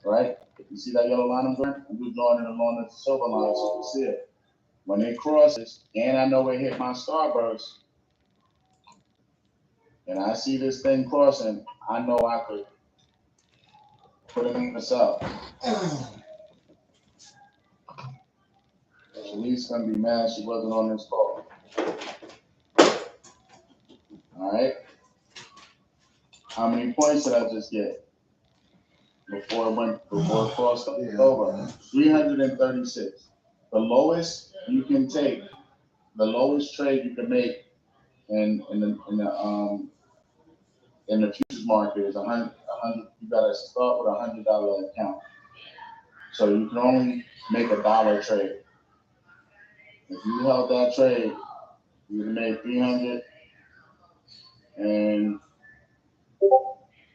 right? You see that yellow line I'm drawing? I'm just drawing it along the silver line so you see it. When it crosses, and I know it hit my starburst, and I see this thing crossing, I know I could put it in the sell. Shalice's gonna be mad she wasn't on this call. All right. How many points did I just get before it crossed over? 336. The lowest you can take, the lowest trade you can make in the futures market is 100. You gotta start with $100 account. So you can only make $1 trade. If you held that trade, you would have made 300 and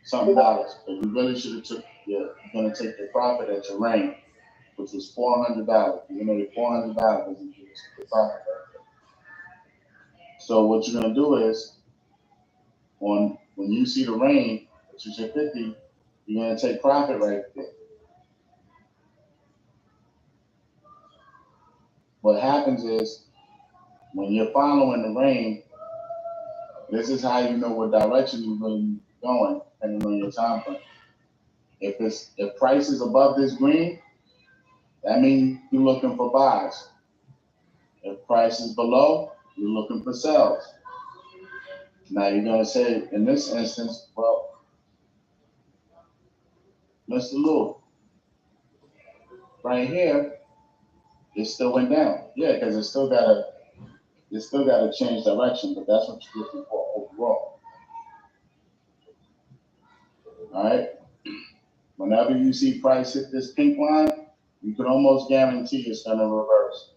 something dollars. But you really should have took you're gonna take the profit at your range, which was $400. You made $400 and you took the profit. So what you're gonna do is when you see the range, which is your 50, you're gonna take profit right there. What happens is when you're following the range, this is how you know what direction you're really going, depending on your time frame. If price is above this green, that means you're looking for buys. If price is below, you're looking for sells. Now you're gonna say, in this instance, well, Mr. Lou, right here, it still went down. Yeah, because it still gotta change direction, but that's what you're looking for overall. All right. Whenever you see price hit this pink line, you can almost guarantee it's gonna reverse.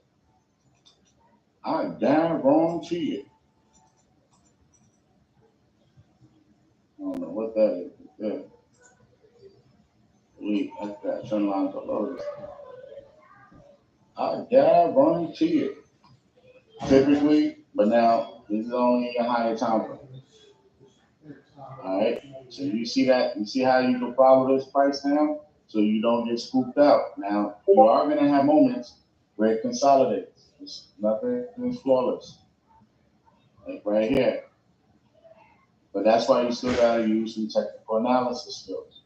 I guarantee it. I don't know what that is. Yeah. That's that trend line below this. I guarantee it. Typically, but now this is only a higher time frame. All right. So you see that? You see how you can follow this price now, so you don't get scooped out. Now you are gonna have moments where it consolidates. Nothing is flawless, like right here. But that's why you still gotta use some technical analysis skills.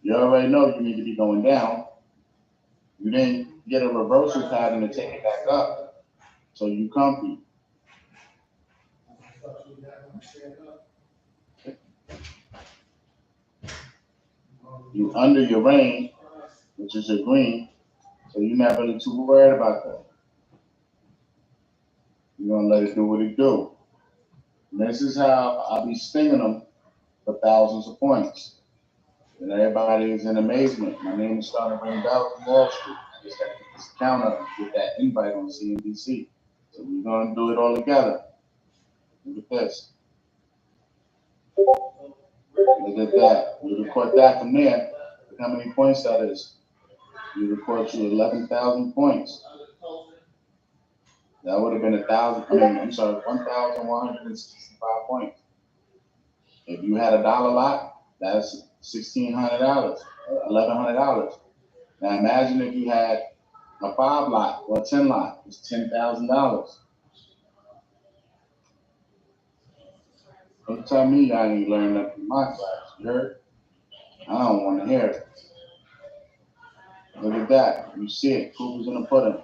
You already know you need to be going down. You didn't get a reversal pattern to take it back up, so you comfy. You under your range, which is your green, so you're not really too worried about that. You're gonna let it do what it do. And this is how I'll be stinging them for thousands of points. And everybody is in amazement. My name is starting to ring bells from Wall Street. I just got to get this account up and get that invite on CNBC. So we're gonna do it all together. Look at this. Look at that. You record that from there. Look how many points that is. You record you 11,000 points. That would have been 1,165 points. If you had $1 lot, that's $1,600, $1,100. Now imagine if you had a 5 lot or a 10 lot, it's $10,000. Don't tell me y'all ain't learned nothing in my class. You heard? I don't want to hear it. Look at that. You see it. Proof is in the pudding.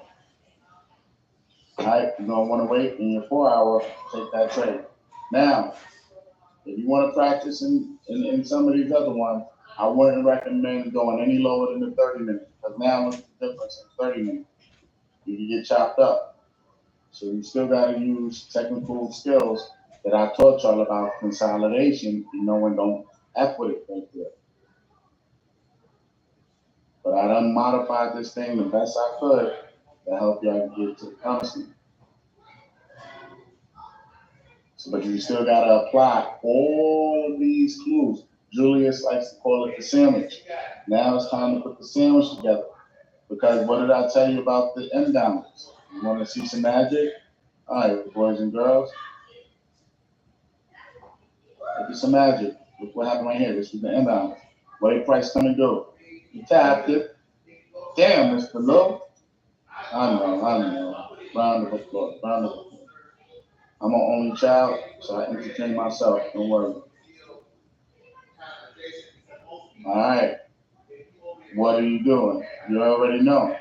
All right, you're going to want to wait in your 4 hour, take that trade. Now, if you want to practice in some of these other ones, I wouldn't recommend going any lower than the 30 minutes, because now look at the difference in 30 minutes. You can get chopped up. So you still got to use technical skills that I taught y'all about consolidation, and don't F with it right there. But I done modified this thing the best I could to help y'all get to the constant. So, but you still got to apply all of these clues. Julius likes to call it the sandwich. Now it's time to put the sandwich together. Because what did I tell you about the imbalance? You want to see some magic? All right, boys and girls. Look at some magic. Look what happened right here. This is the imbalance. What did price come and do? You tapped it. Damn, Mr. Low. I know. Round of applause. I'm an only child, so I entertain myself. Don't worry. All right. What are you doing? You already know.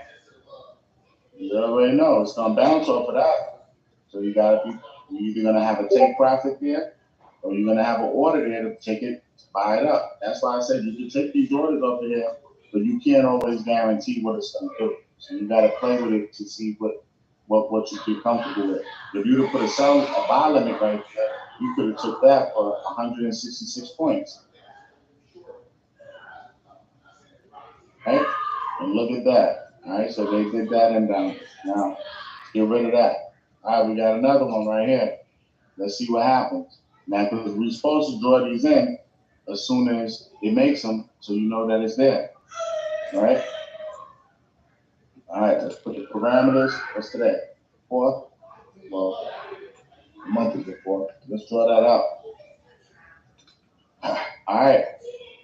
It's gonna bounce off of that. So you gotta be. You're either gonna have a take profit there, or you're gonna have an order there to take it, to buy it up. That's why I said you can take these orders over here, but you can't always guarantee what it's gonna do. So you gotta play with it to see what you feel comfortable with. If you'd have put a buy limit right there, you could have took that for 166 points. Right? And look at that. All right, so they did that inbound. Now, get rid of that. All right, we got another one right here. Let's see what happens. Now, because we're supposed to draw these in as soon as it makes them, so you know that it's there. All right? All right, let's put the parameters. What's today? 4th? Well, a month is before. Let's draw that out. All right.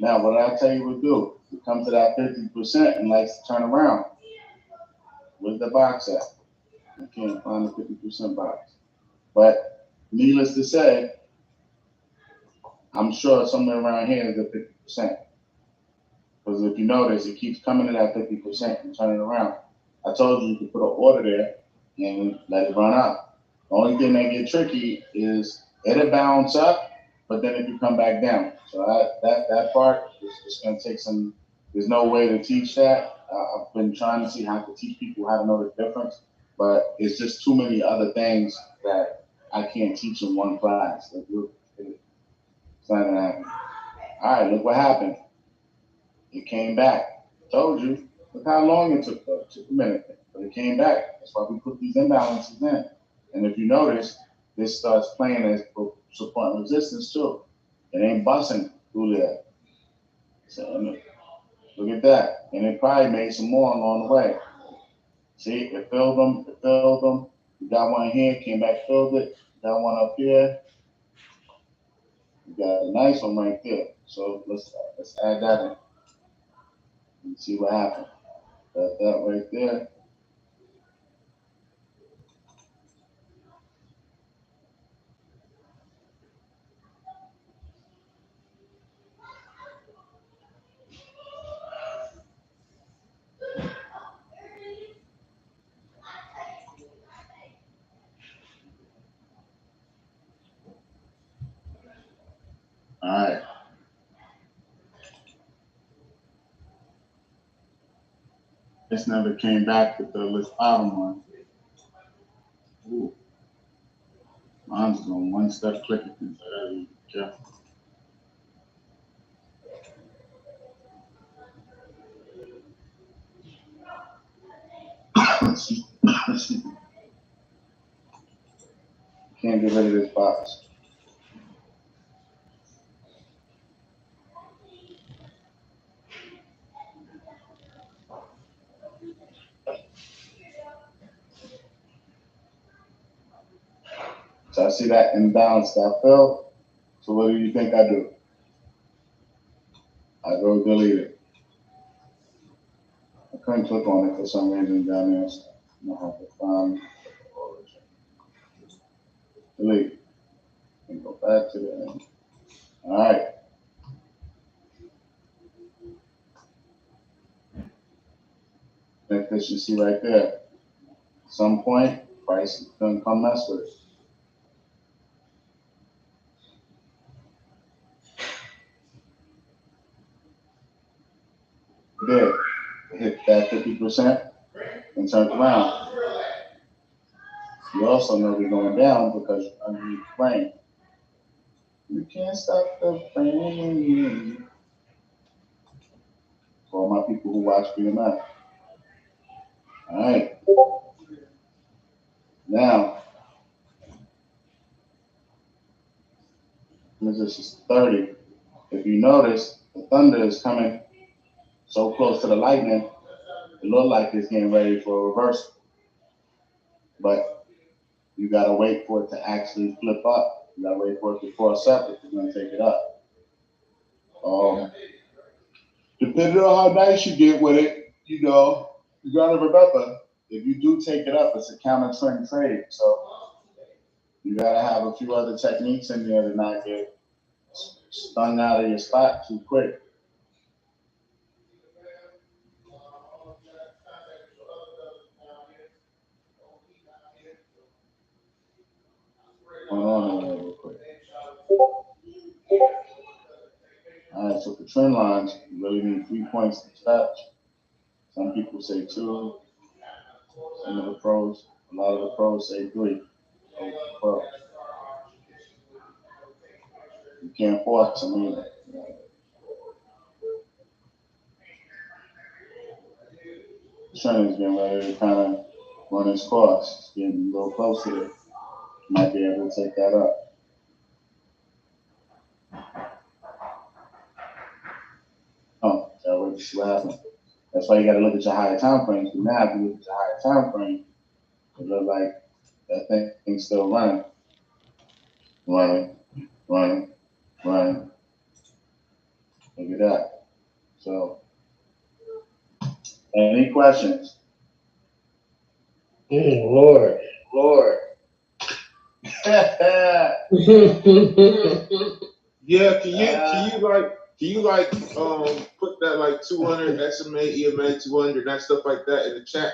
Now, what did I tell you to do? You come to that 50% and likes to turn around. Where's the box at? I can't find the 50% box. But needless to say, I'm sure somewhere around here is a 50%. Because if you notice, it keeps coming to that 50% and turning around. I told you to put an order there and let it run up. The only thing that get tricky is it'll bounce up, but then if you come back down. So that part is just going to take some, there's no way to teach that. I've been trying to see how to teach people how to know the difference, but it's just too many other things that I can't teach in one class. It's not going to happen. All right, look what happened. It came back. Told you. Look how long it took, though. It took a minute, but it came back. That's why we put these imbalances in. And if you notice, this starts playing as support and resistance too. It ain't busting through there. So look at that. And it probably made some more along the way. See, it filled them. You got one here, came back, filled it. You got one up here. You got a nice one right there. So let's add that in and see what happens. Got that right there. All right. This never came back with the bottom one. Ooh. Mine's going one step quicker than that. Careful. Can't get rid of this box. So I see that imbalance that fell. So what do you think I do? I go delete it. I couldn't click on it for some reason down there. So I'm gonna have to find delete and go back to the end. All right. Efficiency right there. At some point, price is gonna come mess with it. There, hit that 50% and turned around. You also know we're going down because underneath the frame. You can't stop the frame. For all my people who watch BMF. All right. Now, this is 30. If you notice, the thunder is coming so close to the lightning, it looks like it's getting ready for a reversal. But you gotta wait for it to actually flip up. You gotta wait for it to cross up if you're gonna take it up. Depending on how nice you get with it, you know, you gotta remember, if you do take it up, it's a counter trend trade. So you gotta have a few other techniques in there to not get stung out of your spot too quick. Hold on a minute real quick. All right, so for trend lines, you really need 3 points to touch. Some people say 2. Some of the pros, a lot of the pros say 3. Pros. You can't force them either. The trend is getting ready to kind of run its course. It's getting a little close to it. You might be able to take that up. Oh, so what happened? That's why you got to look at your higher time frames. Now, if you look at your higher time frame, it look like that thing's still running, running, running, running. Look at that. So, any questions? Lord. Yeah, can you put that like 200 SMA, EMA 200, that stuff like that in the chat?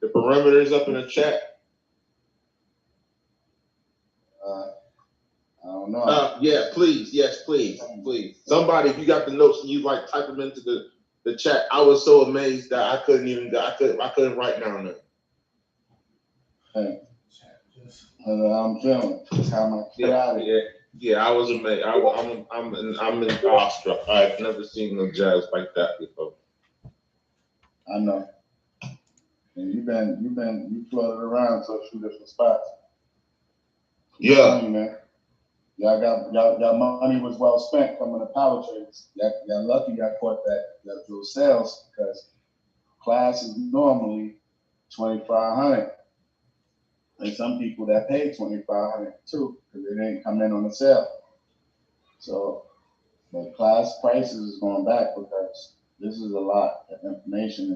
The parameters up in the chat. I don't know. Yeah, please, yes, please. Somebody, if you got the notes and you like type them into the chat. I was so amazed that I couldn't write down there. Hey, I'm feeling. How my kid Yeah, I was amazed. I'm in awestruck. I've never seen no jazz like that before. I know. And you floated around to a few different spots. Yeah. You, man. Y'all money was well spent coming to power trades. Y'all lucky y'all caught those sales because class is normally 2,500. And some people that paid 2,500 too because they didn't come in on the sale. So the class prices is going back because this is a lot of information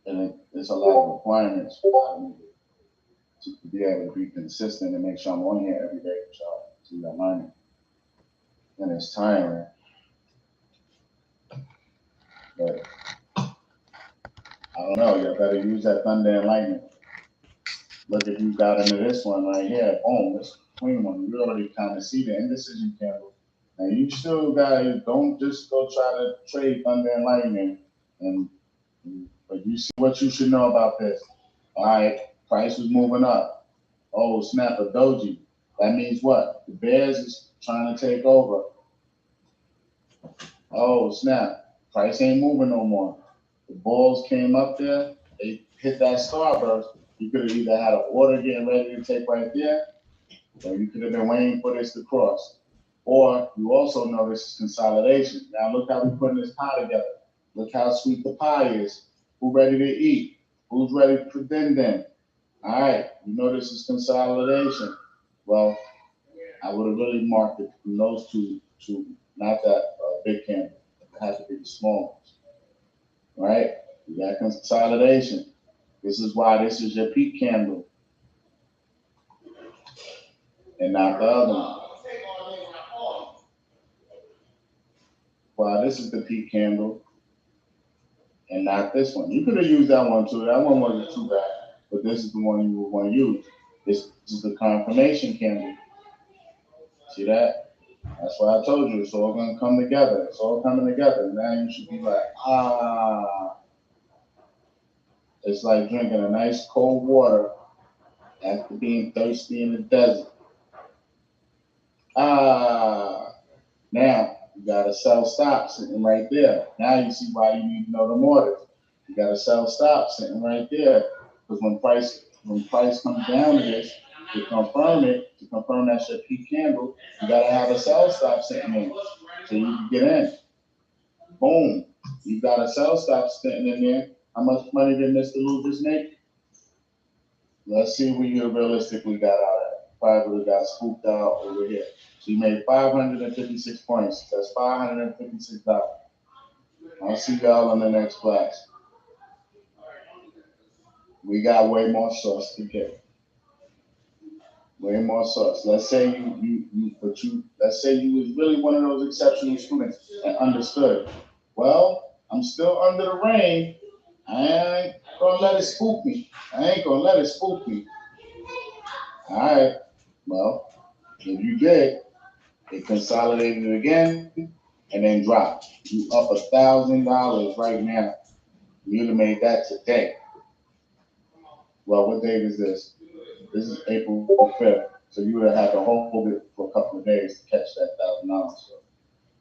and it's a lot of requirements for me to be able to be consistent and make sure I'm on here every day with y'all so y'all learning. And it's tiring. But I don't know, y'all better use that thunder and lightning. Look, if you got into this one right here, boom, this clean one, you already kind of see the indecision candle. And you still gotta, don't just go try to trade thunder and lightning. But you see what you should know about this. All right, price was moving up. Oh, snap, a doji. That means what? The bears is trying to take over. Oh, snap, price ain't moving no more. The bulls came up there, they hit that starburst. You could have either had an order getting ready to take right there, or you could have been waiting for this to cross. Or you also know this is consolidation. Now look how we putting this pie together. Look how sweet the pie is. Who ready to eat? Who's ready for din-din? All right, you know this is consolidation. Well, I would have really marked it from those two, not that big candle. It has to be the small ones, right? You got consolidation. This is why this is your peak candle and not the other one. Why this is the peak candle and not this one. You could have used that one too. That one wasn't too bad, but this is the one you would want to use. This is the confirmation candle. See that? That's why I told you it's all going to come together. It's all coming together. Now you should be like, it's like drinking a nice cold water after being thirsty in the desert. Now you got a sell stop sitting right there. Now you see why you need to know the orders. You got a sell stop sitting right there because when price comes down to this, to confirm that's your peak candle, you gotta have a sell stop sitting in so you can get in. Boom, you got a sell stop sitting in there. How much money did Mr. Lou just make? Let's see where you realistically got out probably would have got spooked out over here. So you made 556 points. That's $556. I'll see y'all in the next class. We got way more sauce to get. Way more sauce. Let's say let's say you was really one of those exceptional students and understood. Well, I'm still under the rain. I ain't gonna let it spook me. All right. Well, if you did, it consolidated again and then dropped. You up $1,000 right now. You'd have made that today. Well, what date is this? This is April 5th. So you would have had to hold it for a couple of days to catch that $1,000. So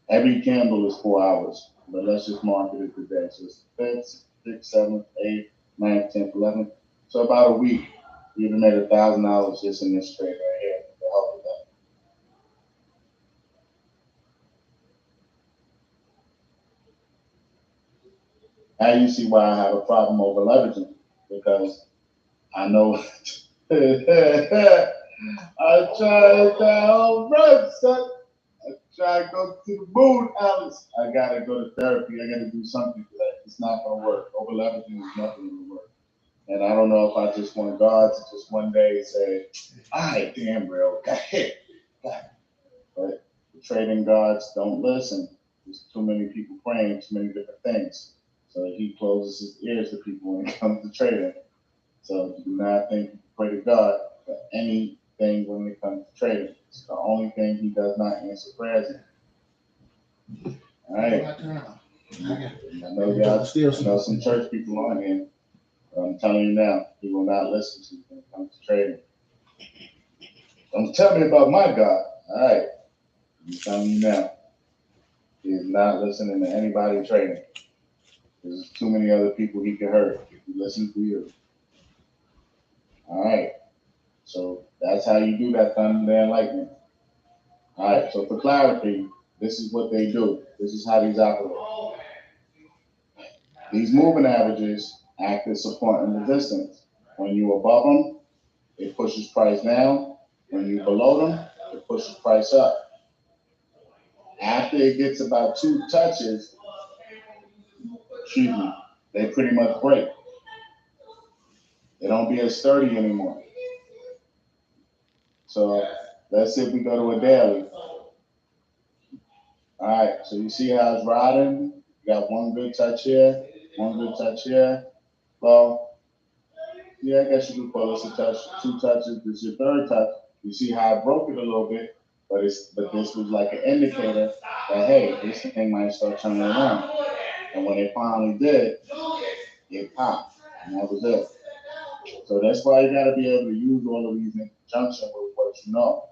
every candle is 4 hours, but let's just market it today. So it's 5th, 6th, 7th, 8th, 9th, 10th, 11th. So about a week, you'd have made $1,000 just in this trade right here to help with that. Now you see why I have a problem over leveraging, because I know I tried that whole run, son. I try to go to the moon, Alice. I gotta go to therapy. I gotta do something for that. It's not gonna work. Over leveraging is nothing gonna work. And I don't know if I just want God to just one day say, all right, damn, bro, got hit. But the trading gods don't listen. There's too many people praying too many different things. So he closes his ears to people when it comes to trading. So do not think you pray to God for anything when it comes to trading. It's the only thing he does not answer prayers in. All right. I know some church people on here. But I'm telling you now, he will not listen to you when it comes to trading. Don't tell me about my God. All right. I'm telling you now. He is not listening to anybody trading. There's too many other people he can hurt if he listens to you. All right. So that's how you do that thunder and lightning. All right. So for clarity, this is what they do. This is how these operate. These moving averages act as support and resistance. When you above them, it pushes price down. When you below them, it pushes price up. After it gets about 2 touches, they pretty much break. They don't be as sturdy anymore. So let's see if we go to a daily. All right, so you see how it's riding? You got one good touch here, one good touch here. Well, yeah, I guess you could call this a touch, 2 touches. This is your 3rd touch. You see how I broke it a little bit, but this was like an indicator that, hey, this thing might start turning around. And when it finally did, it popped, and that was it. So that's why you got to be able to use all of these in conjunction with what you know,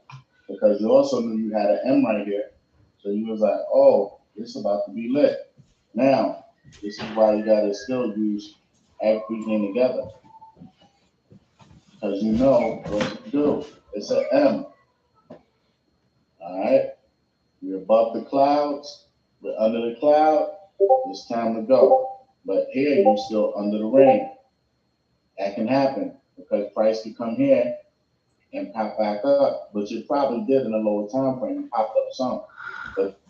because you also knew you had an M right here. So you was like, oh, it's about to be lit. Now, this is why you got to still use everything together, because you know what to do. It's an M. All right? We're above the clouds. We're under the cloud. It's time to go. But here, you're still under the rain. That can happen because price can come here and pop back up, which it probably did in a lower time frame and popped up some.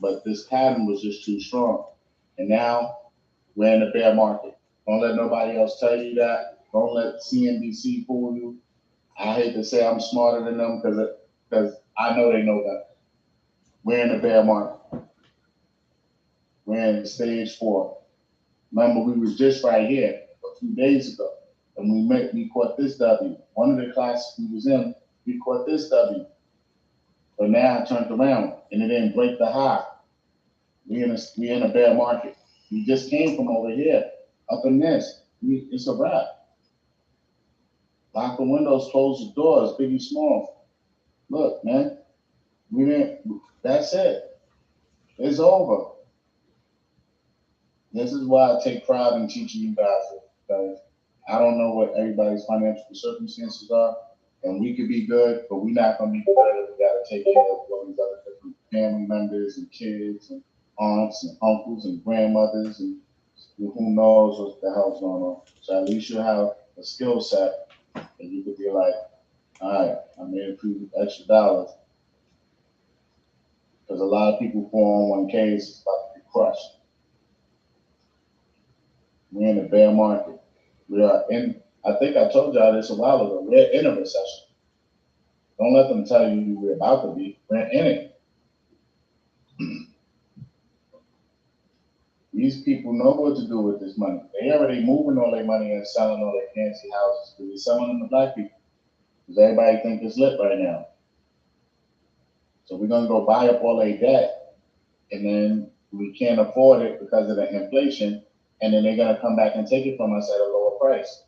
But this pattern was just too strong. And now we're in a bear market. Don't let nobody else tell you that. Don't let CNBC fool you. I hate to say I'm smarter than them because I know they know that. We're in a bear market. We're in stage 4. Remember, we was just right here a few days ago, and we caught this W. One of the classes we was in, we caught this W. But now it turned around and it didn't break the high. We in a bear market. We just came from over here, up in this. It's a wrap. Lock the windows, close the doors, big and small. Look, man, that's it. It's over. This is why I take pride in teaching you guys, because I don't know what everybody's financial circumstances are, and we could be good, but we're not going to be good if we got to take care of all these other different family members and kids and aunts and uncles and grandmothers and who knows what the hell's going on. So at least you have a skill set that you could be like, All right, I made a few extra dollars because a lot of people 401ks is about to be crushed. We're in a bear market. We are in. I think I told y'all this a while ago. We're in a recession. Don't let them tell you we're about to be. We're in it. These people know what to do with this money. They already moving all their money and selling all their fancy houses. They're selling them to black people because everybody think it's lit right now. So we're gonna go buy up all their debt, and then we can't afford it because of the inflation, and then they're gonna come back and take it from us at a lower price.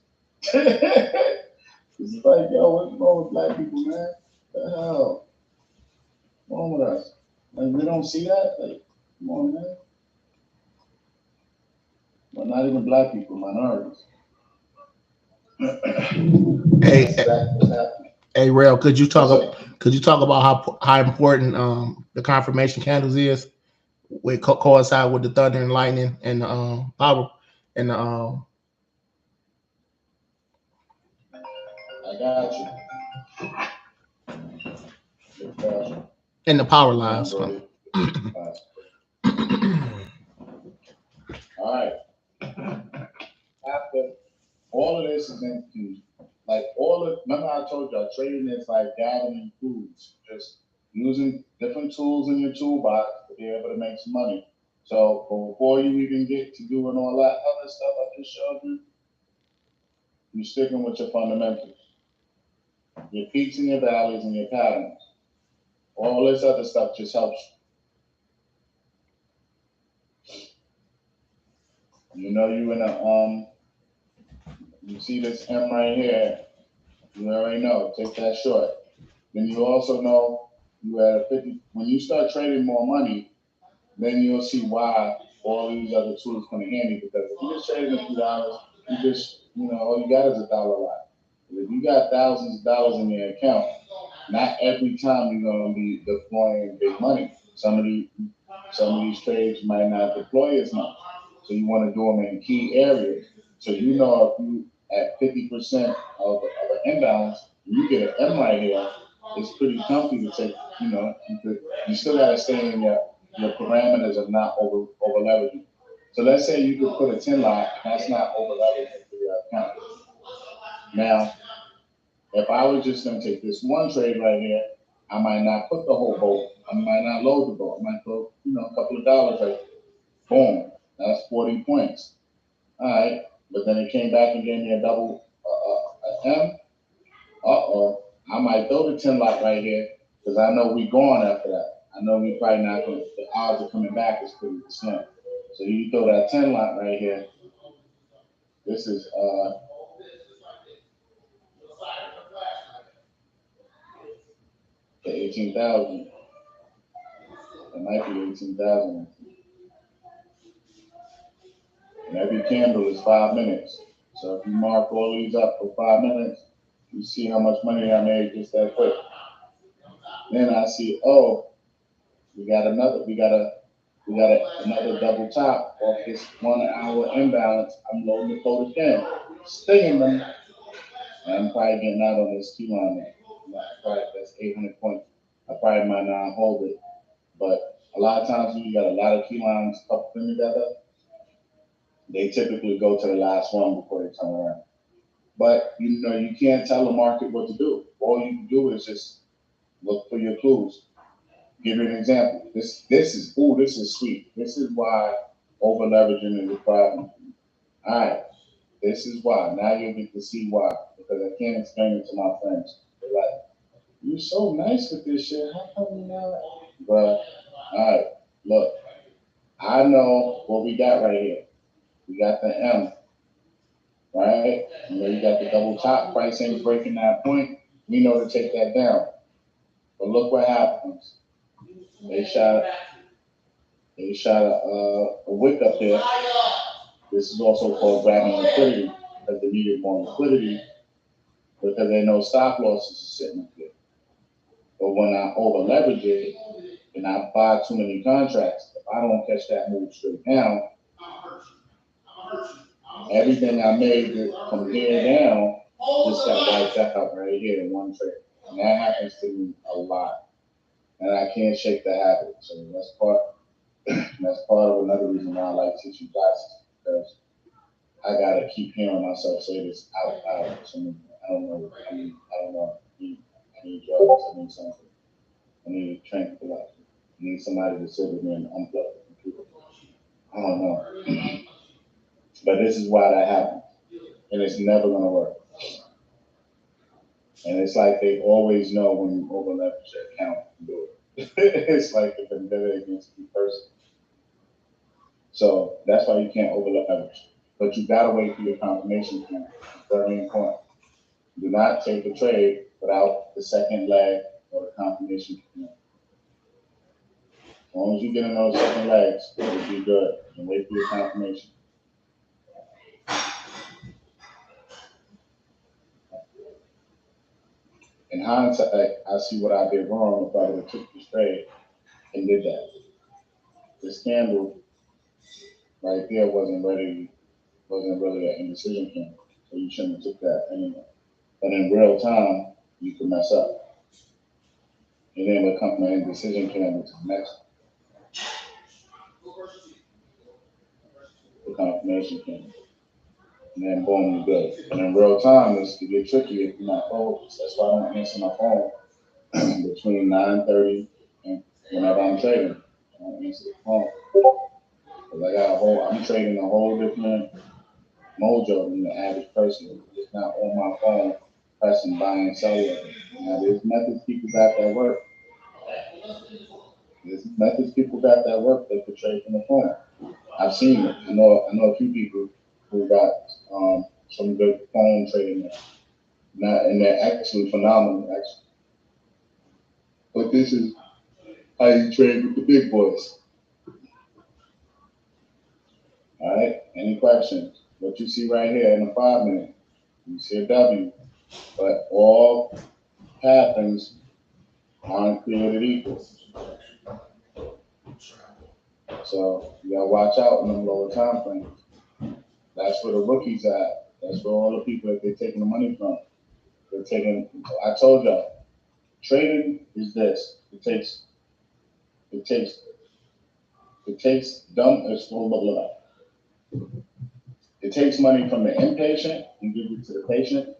It's like, yo, what's wrong with black people, man? What the hell? What's wrong with us? Like, we don't see that? Like, come on, man. Well, not even black people, minorities. Hey, That's exactly what's happening. hey, Rail, What's up? could you talk about how important the confirmation candles is? With coincide with the thunder and lightning and power and the I got you. Got you. and the power Hold on, lines. Brody. All right. After all of this is in confusion. Like all of, remember I told you, trading is like gathering foods, just using different tools in your toolbox to be able to make some money. So before you even get to doing all that other stuff I just showed you, you're sticking with your fundamentals, your peaks and your valleys and your patterns. All this other stuff just helps you. You know you in you see this M right here, you already know, take that short. Then you also know you at a 50, when you start trading more money, then you'll see why all these other tools come in handy because if you just trading a few dollars, you just, all you got is a dollar lot. But if you got thousands of dollars in your account, not every time you're gonna be deploying big money. Some of these trades you might not deploy as much. So you want to do them in key areas. So you know if you at 50% of an imbalance, you get an M right here, it's pretty comfy to take, you still gotta stay in your parameters of not over leveraging. So let's say you could put a 10 lot, that's not over leveraging for your account. Now, if I was just gonna take this one trade right here, I might not put the whole boat. I might not load the boat. I might throw, a couple of dollars right. Boom. That's 40 points. All right. But then it came back and gave me a double M. Uh-oh. I might throw the 10 lot right here because I know we going after that. I know we probably not going to, the odds of coming back is pretty slim. So you throw that 10 lot right here. This is the 18,000. It might be 18,000. And every candle is 5 minutes. So if you mark all these up for 5 minutes, you see how much money I made just that quick. Then I see, oh, we got another double top off this 1 hour imbalance. I'm loading the code again, stinging them, and I'm probably getting out on this key line there. Probably that's 800 points. I probably might not hold it, but a lot of times when you got a lot of key lines coupled in together, they typically go to the last one before they turn around. But you can't tell the market what to do. All you can do is just look for your clues. Give you an example. This is sweet. This is why over leveraging is a problem. All right, this is why. Now you get to see why because I can't explain it to my friends. They're like, "You're so nice with this shit. How come you know?" But all right, look, I know what we got right here. We got the M, right? You got the double top. Price ain't breaking that point. We know to take that down. But look what happens. They shot a wick up there. This is also called grabbing liquidity because they needed more liquidity because they know stop losses are sitting up there. But when I over leverage it and I buy too many contracts, if I don't catch that move straight down, everything I made from here down just got wiped out right here in one trade. And that happens to me a lot. And I can't shake the habit. So that's part of another reason why I like teaching classes, because I gotta keep hearing myself say this out loud. So I don't know. I don't know. I need drugs. I need something. I need a tranquilizer. I need somebody to sit with me and unplug the computer. I don't know. But this is why that happens. And it's never gonna work. And it's like they always know when you overlap your account and do it. It's like a vendetta against the person. So that's why you can't overleverage. But you gotta wait for your confirmation point. It's very important. Do not take the trade without the second leg or the confirmation point. As long as you get in those second legs, it'll be good. And wait for your confirmation. In hindsight, I see what I did wrong if I would have took this trade and did that. This candle right there wasn't really an indecision candle. So you shouldn't have took that anyway. But in real time, you can mess up. And then become an indecision candle to the next the confirmation candle. And then boom, you're good. And in real time, it's to get tricky if you're not focused. That's why I don't answer my phone between 9:30 and whenever I'm trading. I don't answer the phone. Because I'm trading a whole different mojo than the average person. It's not on my phone pressing buy and sell it. Now there's methods people got that work. There's methods people got that work that could trade from the phone. I've seen it. I know a few people who got some good phone trading there. And they're actually phenomenal, actually. But this is how you trade with the big boys. All right. Any questions? What you see right here in the 5 minute, you see a W, but all patterns aren't created equal. So you gotta watch out in them lower time frames. That's where the rookies at. That's where all the people that they're taking the money from. They're taking. I told y'all, trading is this. It takes dumb. It takes money from the impatient and gives it to the patient. It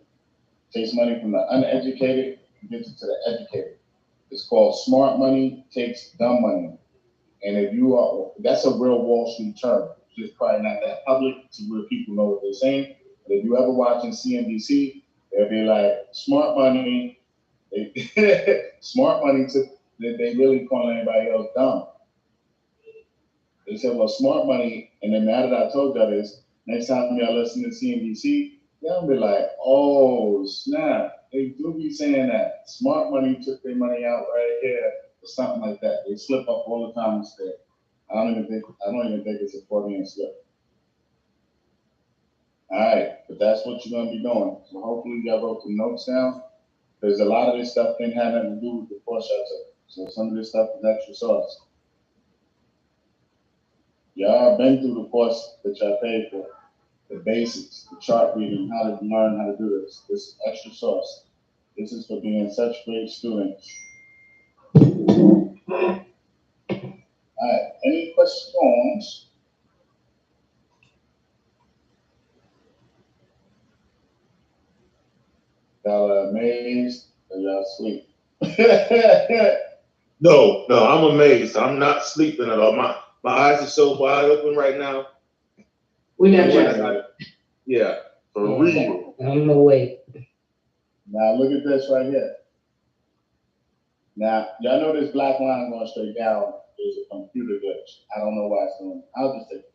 takes money from the uneducated and gives it to the educated. It's called smart money takes dumb money. And if you are, that's a real Wall Street term. It's probably not that public to where people know what they're saying. But if you ever watching CNBC, they'll be like, smart money. Smart money took, they really calling everybody else dumb. They said, well, smart money, and then now that I told y'all this, next time y'all listen to CNBC, y'all be like, oh, snap. They do be saying that. Smart money took their money out right here, or something like that. They slip up all the time and say, I don't even think it's a Freudian slip. All right, but that's what you're gonna be doing. So hopefully y'all wrote the notes down, because a lot of this stuff didn't have nothing to do with the course y'all took. So some of this stuff is extra sauce. Y'all been through the course that y'all paid for. The basics, the chart reading, how to learn how to do this. This is extra sauce. This is for being such great students. All right, any questions? Y'all are amazed or y'all sleep? No, I'm amazed. I'm not sleeping at all. My eyes are so wide open right now. We not trying. Yeah, for real. I'm awake. Now look at this right here. Now, y'all know this black line going straight down is a computer glitch. I don't know why it's doing it. I'll just take it.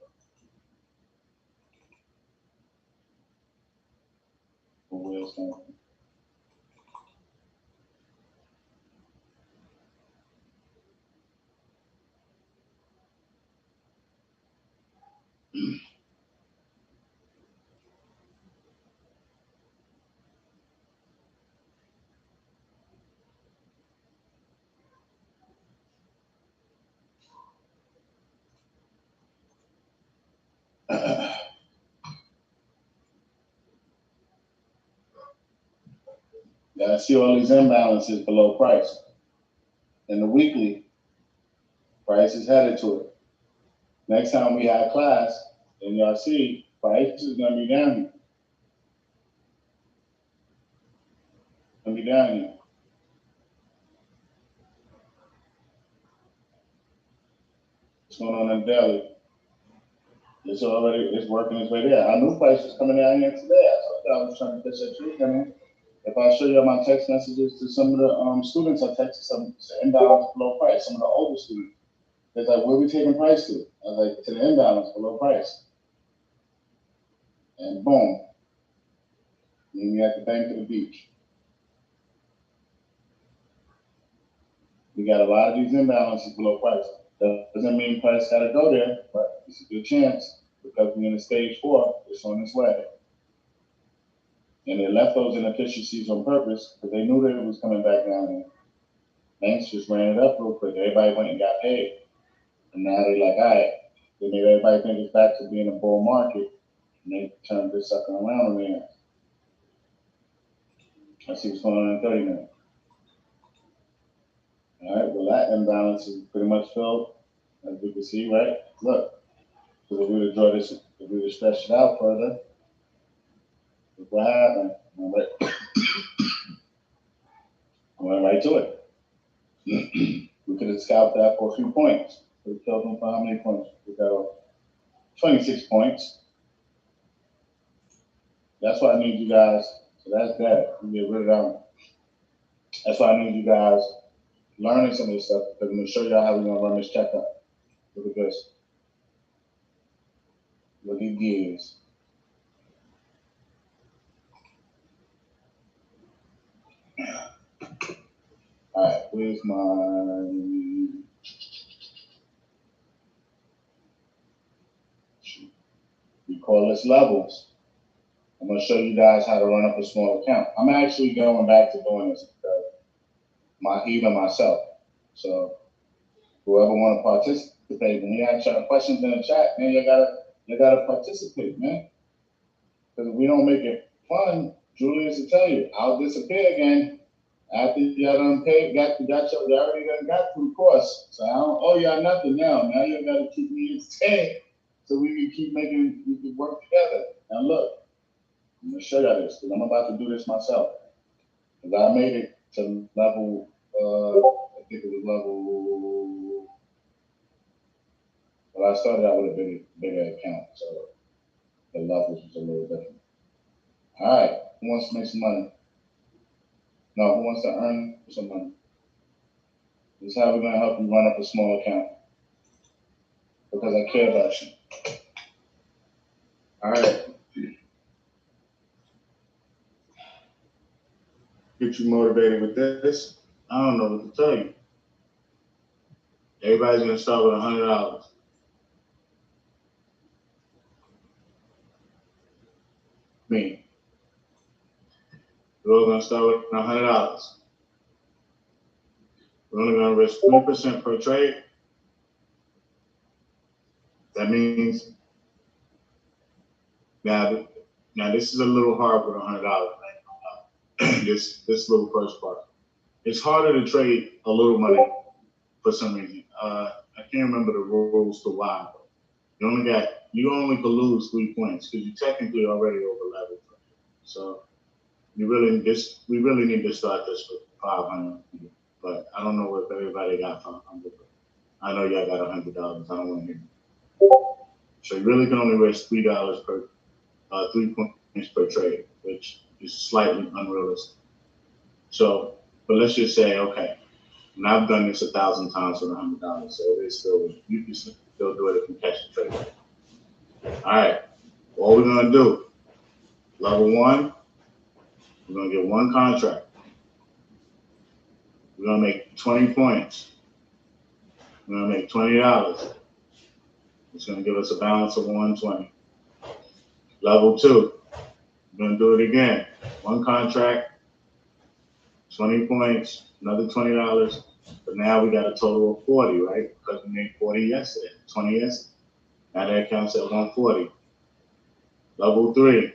For where it's going. Y'all see all these imbalances below price. In the weekly, price is headed to it. Next time we have class, then y'all see price is gonna be down here. Gonna be down here. What's going on in the daily? It's working its way there. I knew price was coming down here today. I was trying to catch that tree coming. If I show you my text messages to some of the students, I texted some imbalance below price, some of the older students. They're like, where we taking price to? I was like, to the imbalance below price. And boom, meet me at the bank of the beach. We got a lot of these imbalances below price. That doesn't mean price gotta go there, but it's a good chance because we're in a stage 4, it's on its way. And they left those inefficiencies on purpose because they knew that it was coming back down there. Banks just ran it up real quick. Everybody went and got paid. And now they're like, all right, they made everybody think it's back to being a bull market. And they turned this sucker around on there. Let's see what's going on in 30 minutes. All right, well, that imbalance is pretty much filled, as we can see, right? Look, so if we were to draw this, if we were to stretch it out further, look what happened. I went right to it. We could have scalped that for a few points. We killed them for how many points? We got 26 points. That's why I need you guys. So that's that. We get rid of that one. That's why I need you guys learning some of this stuff because I'm going to show y'all how we're going to run this checkup. Look at this. Look at gears. All right, where's my... We call this levels. I'm going to show you guys how to run up a small account. I'm actually going back to doing this because even myself. So whoever want to participate, when you ask y'all questions in the chat, man, you gotta participate, man. Because if we don't make it fun, Julius will tell you, I'll disappear again after y'all done paid, you already done got through the course. So I don't owe y'all nothing now. Now you gotta keep me entertained so we can work together. Now look, I'm gonna show y'all this because I'm about to do this myself. Because I made it to level, I think it was level, well, I started out with a bigger account, so the levels was a little different. All right, who wants to make some money? No, who wants to earn some money? This is how we're gonna help you run up a small account because I care about you. All right. Get you motivated with this. I don't know what to tell you. Everybody's gonna start with $100. Me. We're all gonna start with $100. We're only gonna risk 3% per trade. That means now this is a little hard with $100. this little first part. It's harder to trade a little money for some reason. I can't remember the rules to why. But you only could lose 3 points because you technically already over leveled. So we really need to start this with 500. But I don't know if everybody got 500. I know y'all got $100. I don't want to hear it. So you really can only risk $3 per 3 points per trade, which is slightly unrealistic. So, but let's just say, okay, and I've done this 1,000 times with $100, so you can still do it if you catch the trade. All right, what we're gonna do? Level 1, we're gonna get 1 contract. We're gonna make 20 points. We're gonna make $20. It's gonna give us a balance of 120. Level 2, we're gonna do it again. 1 contract, 20 points, another $20. But now we got a total of 40, right? Because we made 40 yesterday, 20 yesterday. Now that counts at 140. Level 3,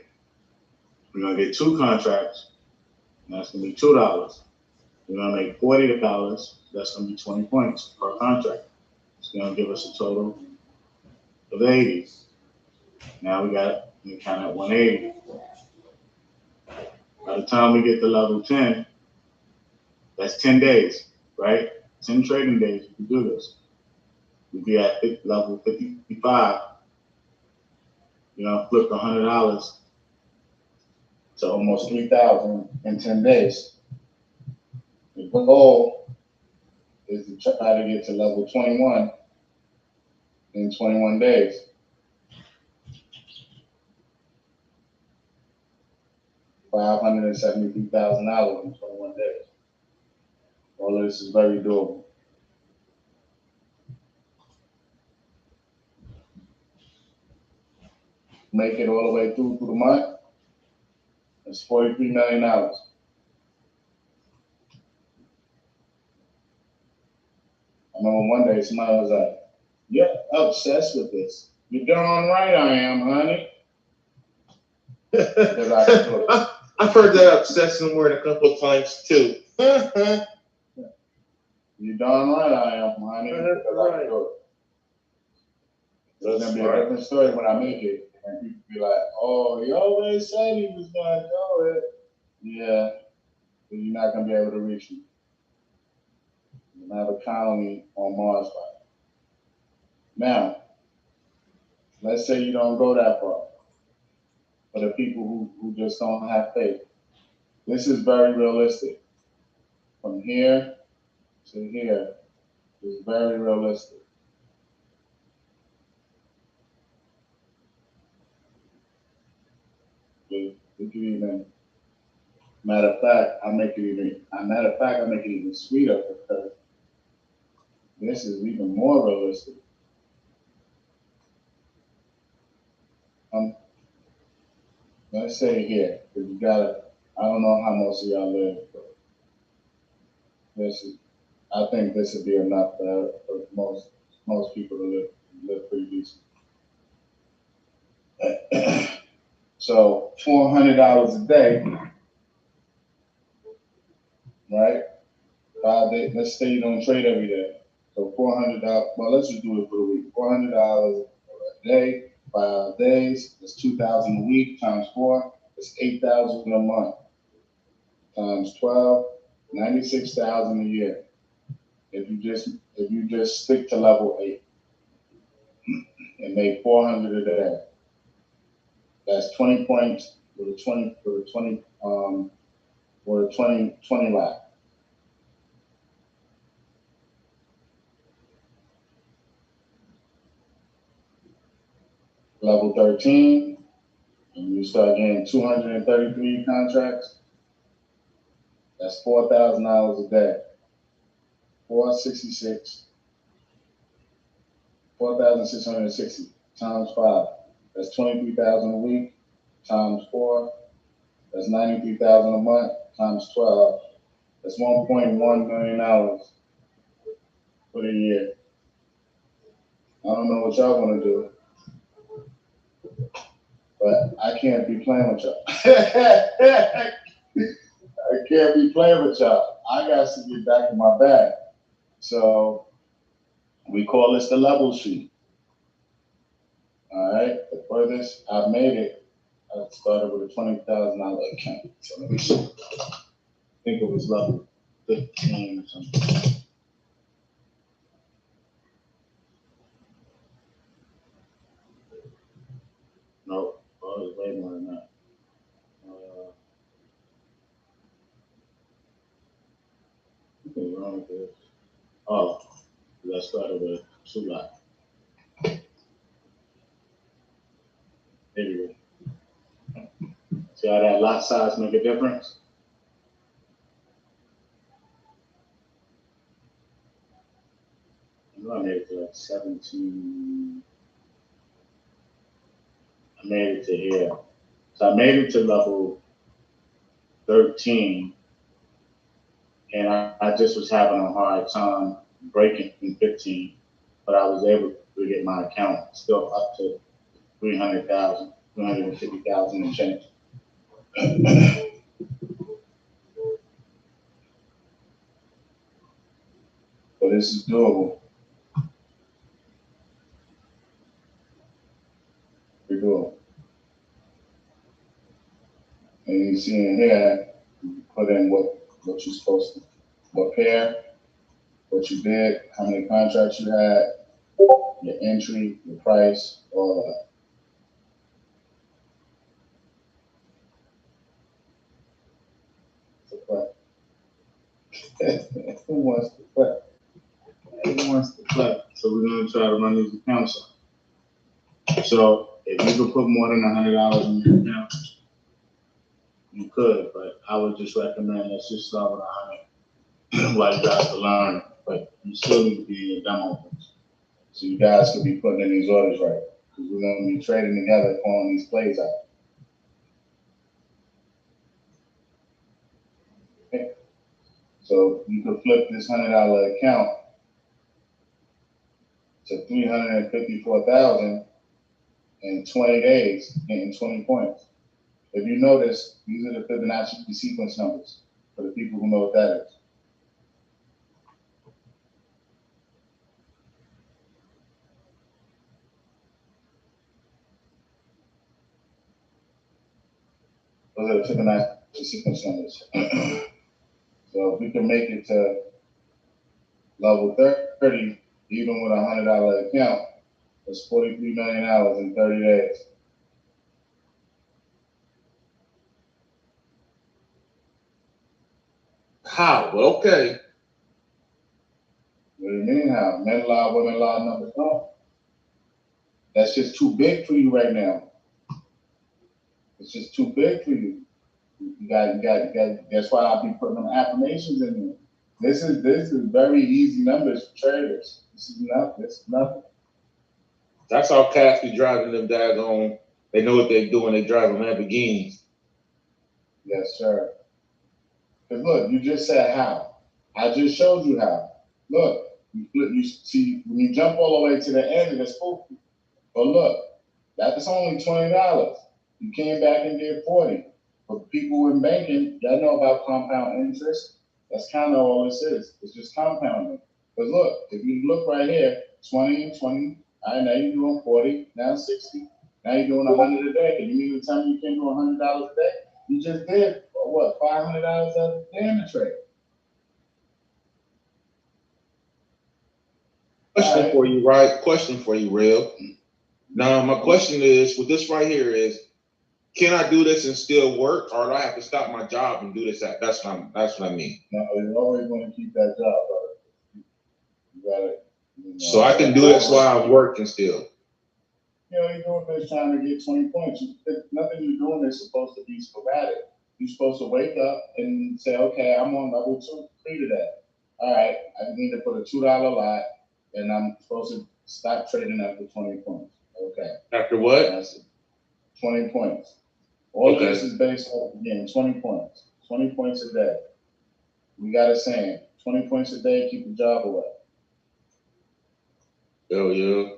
we're gonna get 2 contracts, And that's gonna be $2. We're gonna make $40. That's gonna be 20 points per contract. It's gonna give us a total of 80. Now we count at 180. By the time we get to level 10, that's 10 days, right? 10 trading days you can do this. We'd be at level 55. You know, flip $100 to almost 3,000 in 10 days. The goal is to try to get to level 21 in 21 days. $573,000 in 21 days. All of this is very doable. Make it all the way through the month. It's $43 million. I remember one day somebody was like, "You're obsessed with this." You're darn right I am, honey. Because I can do it. I've heard that obsession word a couple of times too. You're darn right I am, honey. Because I can do it. So it's gonna be a different story when I make it, and people be like, "Oh, he always said he was gonna do it." Yeah, but you're not gonna be able to reach me. You're gonna have a colony on Mars by now. Let's say you don't go that far. For the people who just don't have faith, this is very realistic. From here to here is very realistic. We could even, matter of fact, I make it even sweeter because this is even more realistic. Let's say here, because you gotta, I don't know how most of y'all live, but I think this would be enough for most people to live pretty decent. So $400 a day, right? 5 days. Let's say you don't trade every day. So $400. Well, let's just do it for the week. $400 a day, 5 days. That's $2,000 a week times 4. That's $8,000 a month times 12. $96,000 a year. If you just stick to level 8 and make $400 a day. That's 20 points for the 20 lap. Level 13, and you start getting 233 contracts. That's $4,000 a day. 4,660 times 5. That's 23,000 a week times 4. That's 93,000 a month times 12. That's $1.1 million for the year. I don't know what y'all want to do, but I can't be playing with y'all. I can't be playing with y'all. I got to get back in my bag. So we call this the level sheet. All right. The furthest I've made it, I started with a $20,000 account. So let me see. I think it was level 15 or something. Nope. Oh, it was way more than that. What's wrong with this? Oh, I started with 2 lots. Anyway, see how that lot size make a difference? I know I made it to like 17. I made it to here. So I made it to level 13, and I just was having a hard time breaking in 15, but I was able to get my account still up to 350,000 and change. So this is doable. Pretty doable. And you see in here, you put in what you're supposed to, what pair, what you bid, how many contracts you had, your entry, your price, all that. Who wants to play? Who wants to play? So we're gonna try to run these accounts up. So if you could put more than $100 in your account, you could, but I would just recommend let's just start with 100 while you guys are learning. But you still need to be in your demo. So you guys could be putting in these orders right. Because we're gonna be trading together, calling these plays out. Okay. So you could flip this $100 account to 354,000 in 20 days, getting 20 points. If you notice, these are the Fibonacci sequence numbers for the people who know what that is. Those are the Fibonacci sequence numbers. So if we can make it to level 30, even with a $100 account, that's $43 million in 30 days. How? Okay. What do you mean how? Men law, women law, numbers don't. That's just too big for you right now. It's just too big for you. You got. That's why I'll be putting them affirmations in there. This is very easy numbers for traders. This is nothing. That's how cats be driving them daggone. They know what they're doing. They driving Lamborghinis. Yes, sir. Because look, you just said how. I just showed you how. Look, you see, when you jump all the way to the end, it's spooky. But look, that's only $20. You came back and did 40. For people in banking, y'all know about compound interest. That's kind of all this is. It's just compounding. But look, if you look right here, 20 and 20. All right, now you're doing 40, now 60. Now you're doing 100 a day. And you mean to tell me you can't do $100 a day? You just did, what, $500 a day in the trade? Question for you, right? Question for you, Real. Now, my question is, with this right here is, can I do this and still work, or do I have to stop my job and do this? That's what I mean. No, you're always going to keep that job, brother. You got it. So I can do this while I'm working still. You know, you're doing this trying to get 20 points. Nothing you're doing is supposed to be sporadic. You're supposed to wake up and say, okay, I'm on level 2, 3 today. All right, I need to put a $2 lot, and I'm supposed to stop trading after 20 points. Okay. After what? That's 20 points. All Okay. of this is based on, again, 20 points. 20 points a day. We got a saying, 20 points a day, keep the job away. Oh, yeah.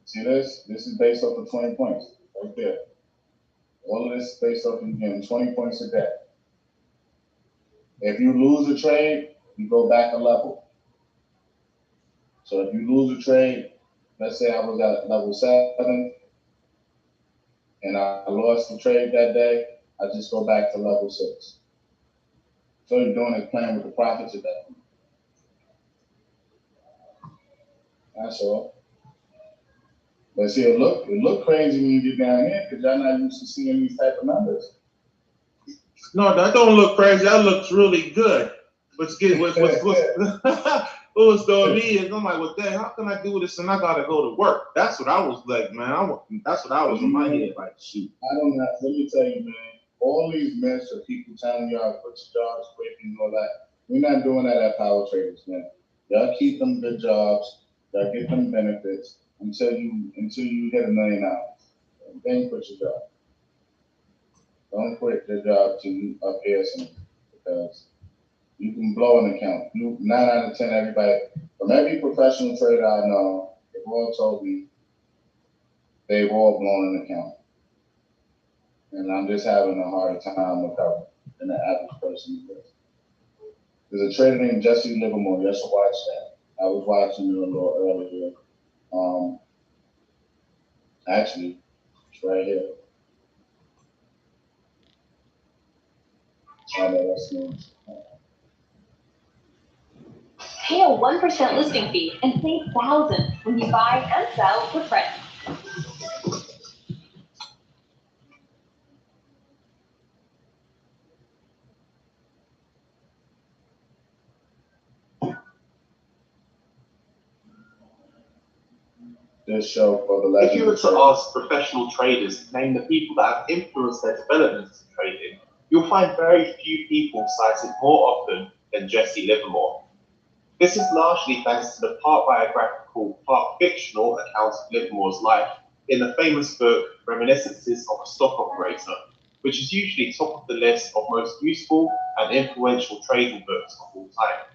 See this? This is based off of 20 points, right there. All of this is based off of, again, 20 points a day. If you lose a trade, you go back a level. So if you lose a trade, let's say I was at level 7, and I lost the trade that day, I just go back to level 6. So you're doing is playing with the profits of that. That's all. But see, it look crazy when you get down here because y'all not used to seeing these type of numbers. No, that don't look crazy. That looks really good. What's throwing me is I'm like, well, dang, how can I do this and I gotta go to work? That's what I was like, man. That's what I was in my head, like, shoot. I don't know. Let me tell you, man. All these myths of people telling y'all to put your jobs quick and all that. We're not doing that at Power Traders, man. Y'all keep them good jobs. Y'all get them benefits until you hit $1 million. Then quit your job. Don't quit your job till you up here something, because you can blow an account. 9 out of 10, everybody, from every professional trader I know, they've all told me they've all blown an account. And I'm just having a harder time recovering than the average person is. There's a trader named Jesse Livermore. You should watch that. I was watching it a little earlier. Actually, it's right here. I know that's news. Pay a 1% listing fee and save thousands when you buy and sell with friends. This show for the If you were legends. to ask professional traders to name the people that have influenced their developments in trading, you'll find very few people cited more often than Jesse Livermore. This is largely thanks to the part biographical, part fictional account of Livermore's life in the famous book Reminiscences of a Stock Operator, which is usually top of the list of most useful and influential trading books of all time.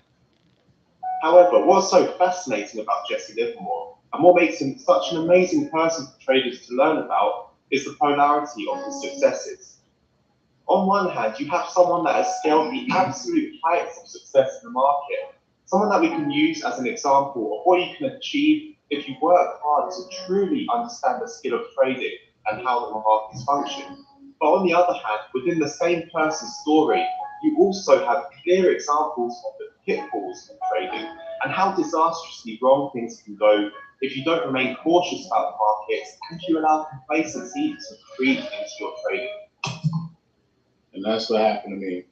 However, what's so fascinating about Jesse Livermore, and what makes him such an amazing person for traders to learn about, is the polarity of his successes. On one hand, you have someone that has scaled the absolute heights of success in the market, someone that we can use as an example of what you can achieve if you work hard to truly understand the skill of trading and how the markets function. But on the other hand, within the same person's story, you also have clear examples of the pitfalls of trading and how disastrously wrong things can go if you don't remain cautious about the markets and you allow complacency to creep into your trading. And that's what happened to me.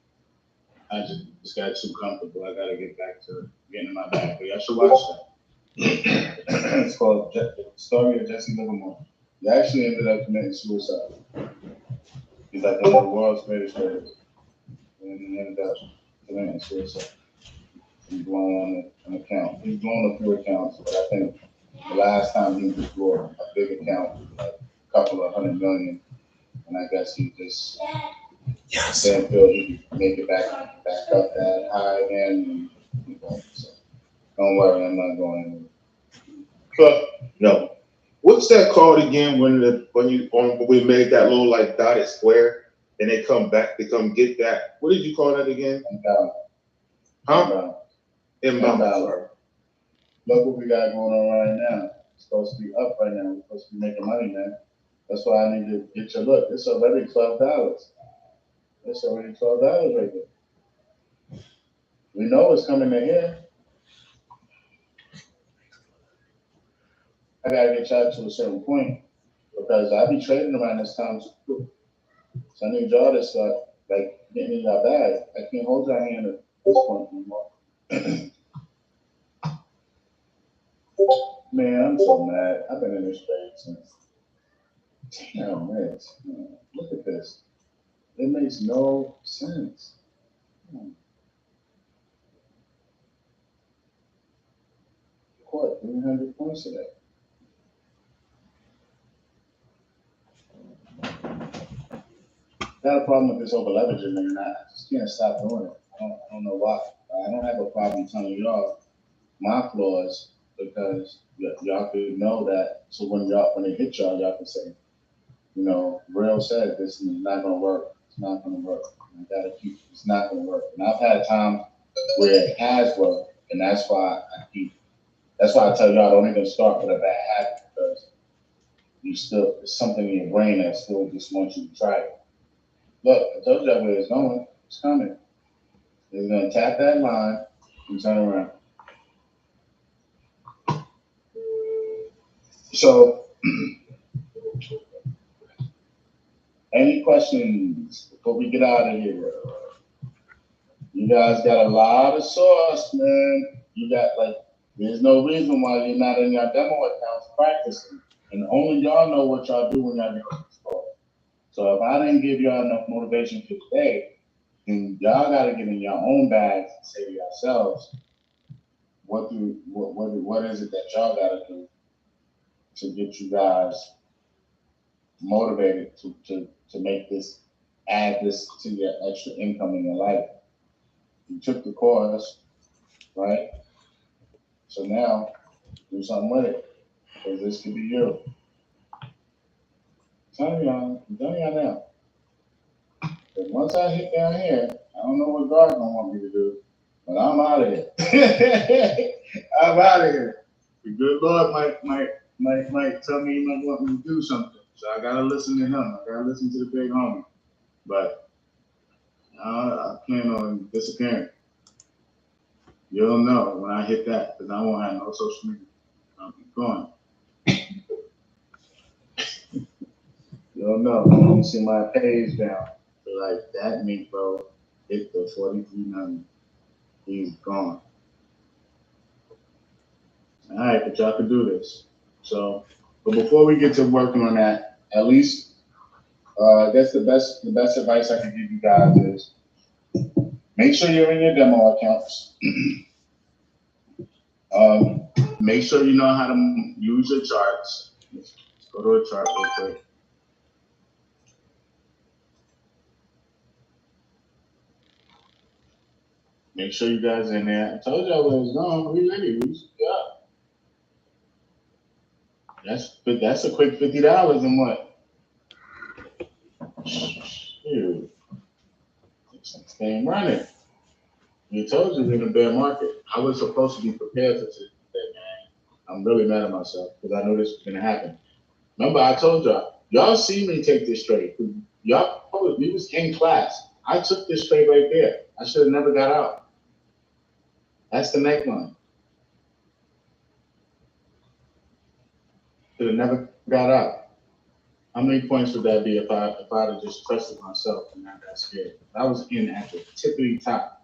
I just got too comfortable. I gotta get back to getting in my bag. But y'all should watch that. It's called The Story of Jesse Livermore. He actually ended up committing suicide. He's like one of the world's greatest traders. And he ended up committing suicide. He's blown on an account. He's blown a few accounts, but I think the last time he just blew a big account, like a couple of $100 million, and I guess he just didn't feel he could make it back up that high again. So don't worry, I'm not going anywhere. But no. What's that called again when we made that little like dotted square and they come back to come get that? What did you call that again? Inbound. Huh? Inbound. Look what we got going on right now. It's supposed to be up right now. We're supposed to be making money, man. That's why I need to get your look. It's already $12. It's already $12 right there. We know it's coming in here. I gotta get y'all to a certain point because I be trading around this time too. So I need y'all to start like getting in your bag. I can't hold your hand at this point anymore. Man, I'm so mad. I've been in this trade since. Damn, Rich. Look at this. It makes no sense. What? 300 points today. Got a problem with this over leveraging, and I just can't stop doing it. I don't know why. I don't have a problem telling y'all my flaws because y'all could know that. So when it hit y'all can say, you know, Real said this is not gonna work. It's not gonna work. I gotta keep. It's not gonna work. And I've had times where it has worked, and that's why I tell y'all don't even start with a bad habit because there's something in your brain that still just wants you to try it. Look, I told you that where it's going. It's coming. It's gonna tap that line and turn around. So, any questions before we get out of here? You guys got a lot of sauce, man. You got there's no reason why you're not in your demo accounts practicing. And only y'all know what y'all do when y'all get this call. So if I didn't give y'all enough motivation for today, then y'all gotta get in your own bags and say to yourselves, what is it that y'all gotta do to get you guys motivated to make this, add this to your extra income in your life. You took the course, right? So now do something with it, because this could be you. I'm telling y'all now. But once I hit down here, I don't know what God's gonna want me to do, But I'm out of here. I'm out of here. The good Lord might tell me he might want me to do something. So I gotta listen to him. I gotta listen to the big homie. But I plan on disappearing. You'll know when I hit that, because I won't have no social media. I'll be gone. You'll know. You see my page down. So like that meat, bro, hit the 4390. He's gone. All right, but y'all can do this. So, but before we get to working on that, at least that's the best advice I can give you guys is make sure you're in your demo accounts. Make sure you know how to use your charts. Let's go to a chart real quick. Make sure you guys are in there. I told y'all where it's going. We ready. We should go. That's a quick $50 and what? Shoot. This thing running. You told you we're in a bear market. I was supposed to be prepared for today, man. I'm really mad at myself because I knew this was gonna happen. Remember, I told y'all see me take this trade. Y'all, we was in class. I took this trade right there. I should have never got out. That's the neckline. Should have never got out. How many points would that be if I'd have just trusted myself and not got scared? I was in at the tippity top.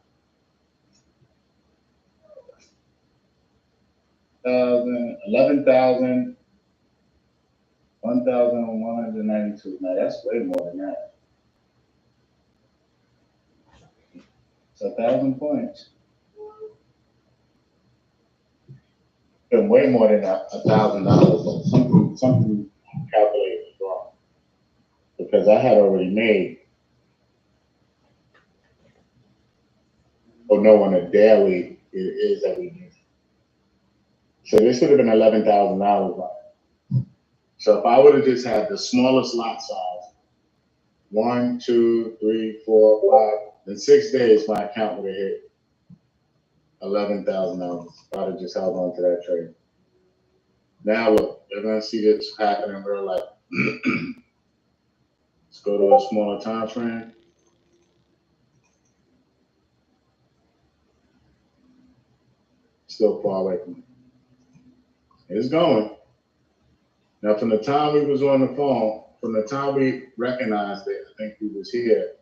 11,000, 1,192. Now that's way more than that. It's 1,000 points. Been way more than $1,000. Something calculated wrong because I had already made. Oh no, on a daily it is every day. So this would have been $11,000. So if I would have just had the smallest lot size, 1, 2, 3, 4, 5, in 6 days, my account would have hit $11,000. If I'd have just held on to that trade. Now look, you're gonna see this happen in real life. Let's go to a smaller time frame. Still far away from it. It's going. Now, from the time we was on the phone, from the time we recognized it, I think we was here.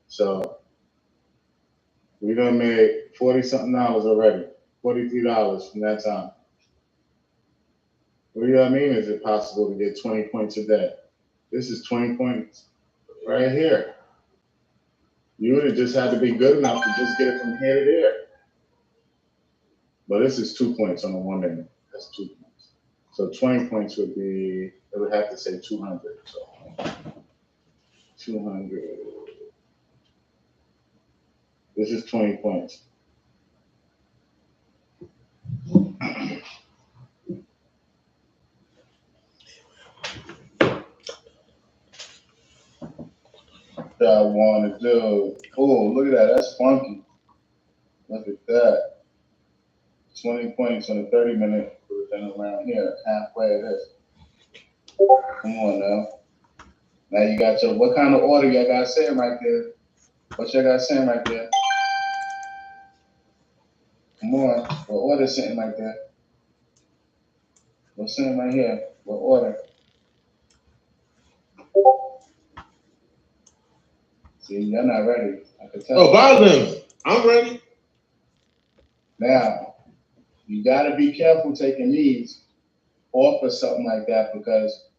So we done made $40-something already, $43 from that time. What do you mean? Is it possible to get 20 points a day? This is 20 points right here. You would have just had to be good enough to just get it from here to there. But this is 2 points on the 1 minute. That's 2 points. So 20 points would be, it would have to say 200. So 200. This is 20 points. That I want to do. Oh, look at that. That's funky. Look at that. 20 points on a 30-minute. Then around here, halfway of this. Come on now. Now you got your, what kind of order y'all got saying right there? What y'all got saying right there? Come on. What order sitting right there? What's sitting right here? What order? See, you're not ready. I can tell. Oh, buy them. I'm ready. Now, you got to be careful taking these off or something like that because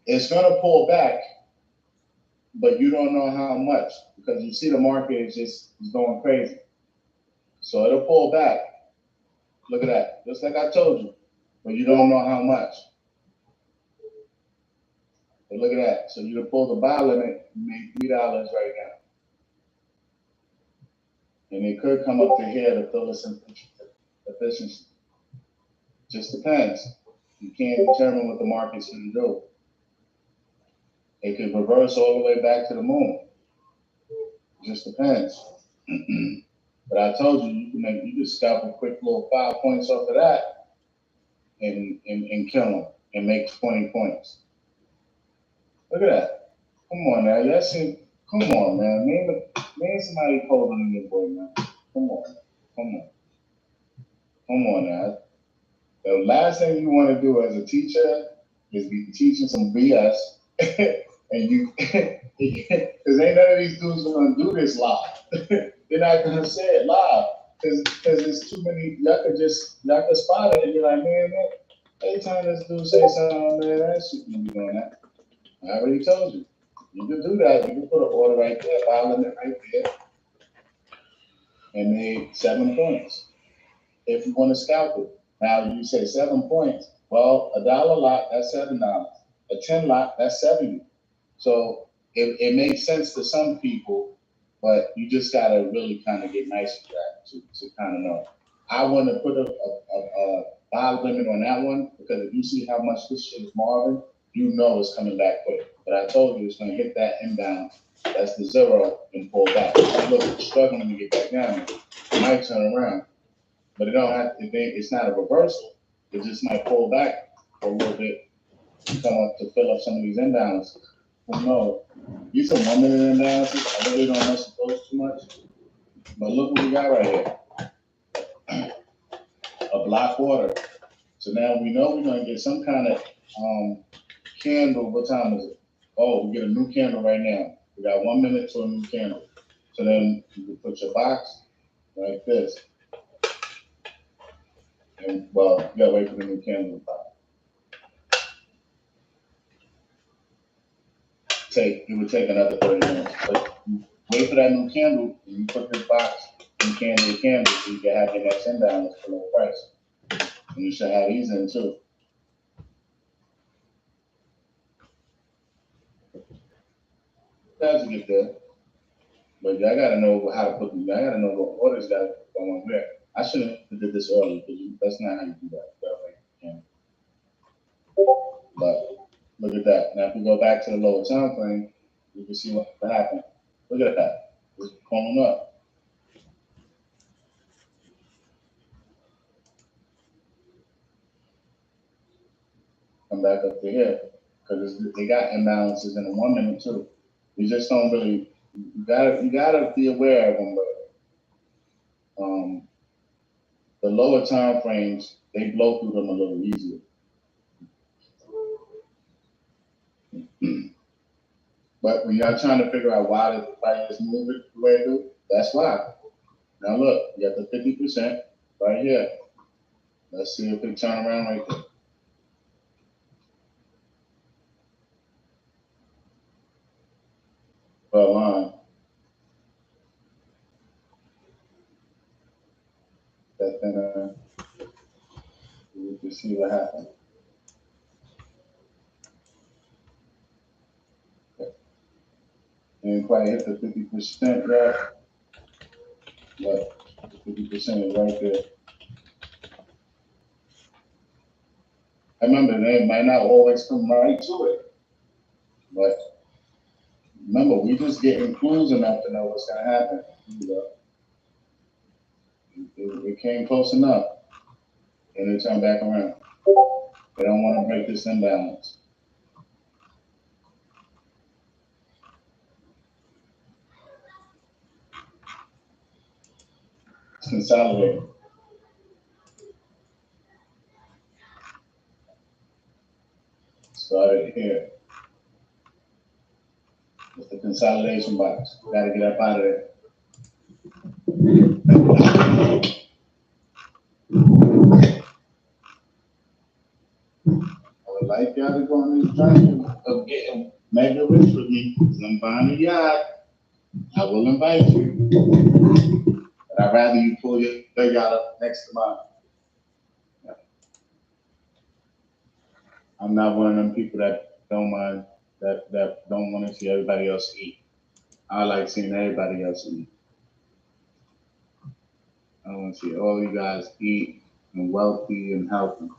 it's going to pull back, but you don't know how much because you see the market is going crazy. So it'll pull back. Look at that. Just like I told you, but you don't know how much. But look at that. So you pull the buy limit, you make $3 right now. And it could come up to here to fill this efficiency. Just depends. You can't determine what the market's going to do. It could reverse all the way back to the moon. Just depends. But I told you, you can scalp a quick little 5 points off of that and kill them and make 20 points. Look at that. Come on now. That's it. Come on, man. Name somebody colder than your boy, man. Come on. Come on. Come on now. The last thing you want to do as a teacher is be teaching some BS and you, because ain't none of these dudes gonna do this live. They're not gonna say it live because there's too many. Y'all could spot it and you're like, man, every time this dude say something, man, that shouldn't be doing that. I already told you. You can do that. You can put an order right there, file limit right there, and made 7 points. If you want to scalp it. Now you say 7 points. Well, $1 lot, that's $7. A 10 lot, that's 70. So it makes sense to some people, but you just gotta really kind of get nice with that to kind of know. I want to put a file limit on that one because if you see how much this shit is marvin, you know it's coming back quick. But I told you it's gonna hit that inbound. That's the 0 and pull back. Look, it's struggling to get back down. It might turn around. But it don't have. It's not a reversal. It just might pull back a little bit, come up to fill up some of these imbalances. Who knows? These are 1 minute imbalances. I really don't mess with those too much. But look what we got right here. A block order. So now we know we're gonna get some kind of candle. What time is it? Oh, we get a new candle right now. We got 1 minute to a new candle. So then you can put your box like this. And well, you gotta wait for the new candle to pop. It would take another 30 minutes. But you wait for that new candle and you put this box in candle to candle so you can have your next inbound for low price. And you should have these in too. Guys will get there. But y'all gotta know how to put them. Y'all gotta know what orders gotta go on where. I shouldn't have did this early because that's not how you do that. But look at that. Now if we go back to the lower time frame, you can see what happened. Look at that. It's pulling up. Come back up to here. Because they got imbalances in the 1 minute too. You just don't really you gotta be aware of them, but the lower time frames, they blow through them a little easier. But when y'all trying to figure out why the price move it the way it do, that's why. Now look, you got the 50% right here. Let's see if it turn around right there. For a line. That thing, we can see what happened. Didn't quite hit the 50% yet, but the 50% is right there. I remember they might not always come right to it, but remember we just getting clues enough to know what's gonna happen. You know? It came close enough, and they turn back around. They don't want to break this imbalance. It's consolidating. Started here. It's the consolidation box. Got to get up out of there. I would like y'all to go on this journey of getting mega rich with me because I'm buying a yacht. I will invite you. But I'd rather you pull your yacht up next to mine. I'm not one of them people that don't mind, that don't want to see everybody else eat. I like seeing everybody else eat. I want to see all you guys eat and wealthy and healthy.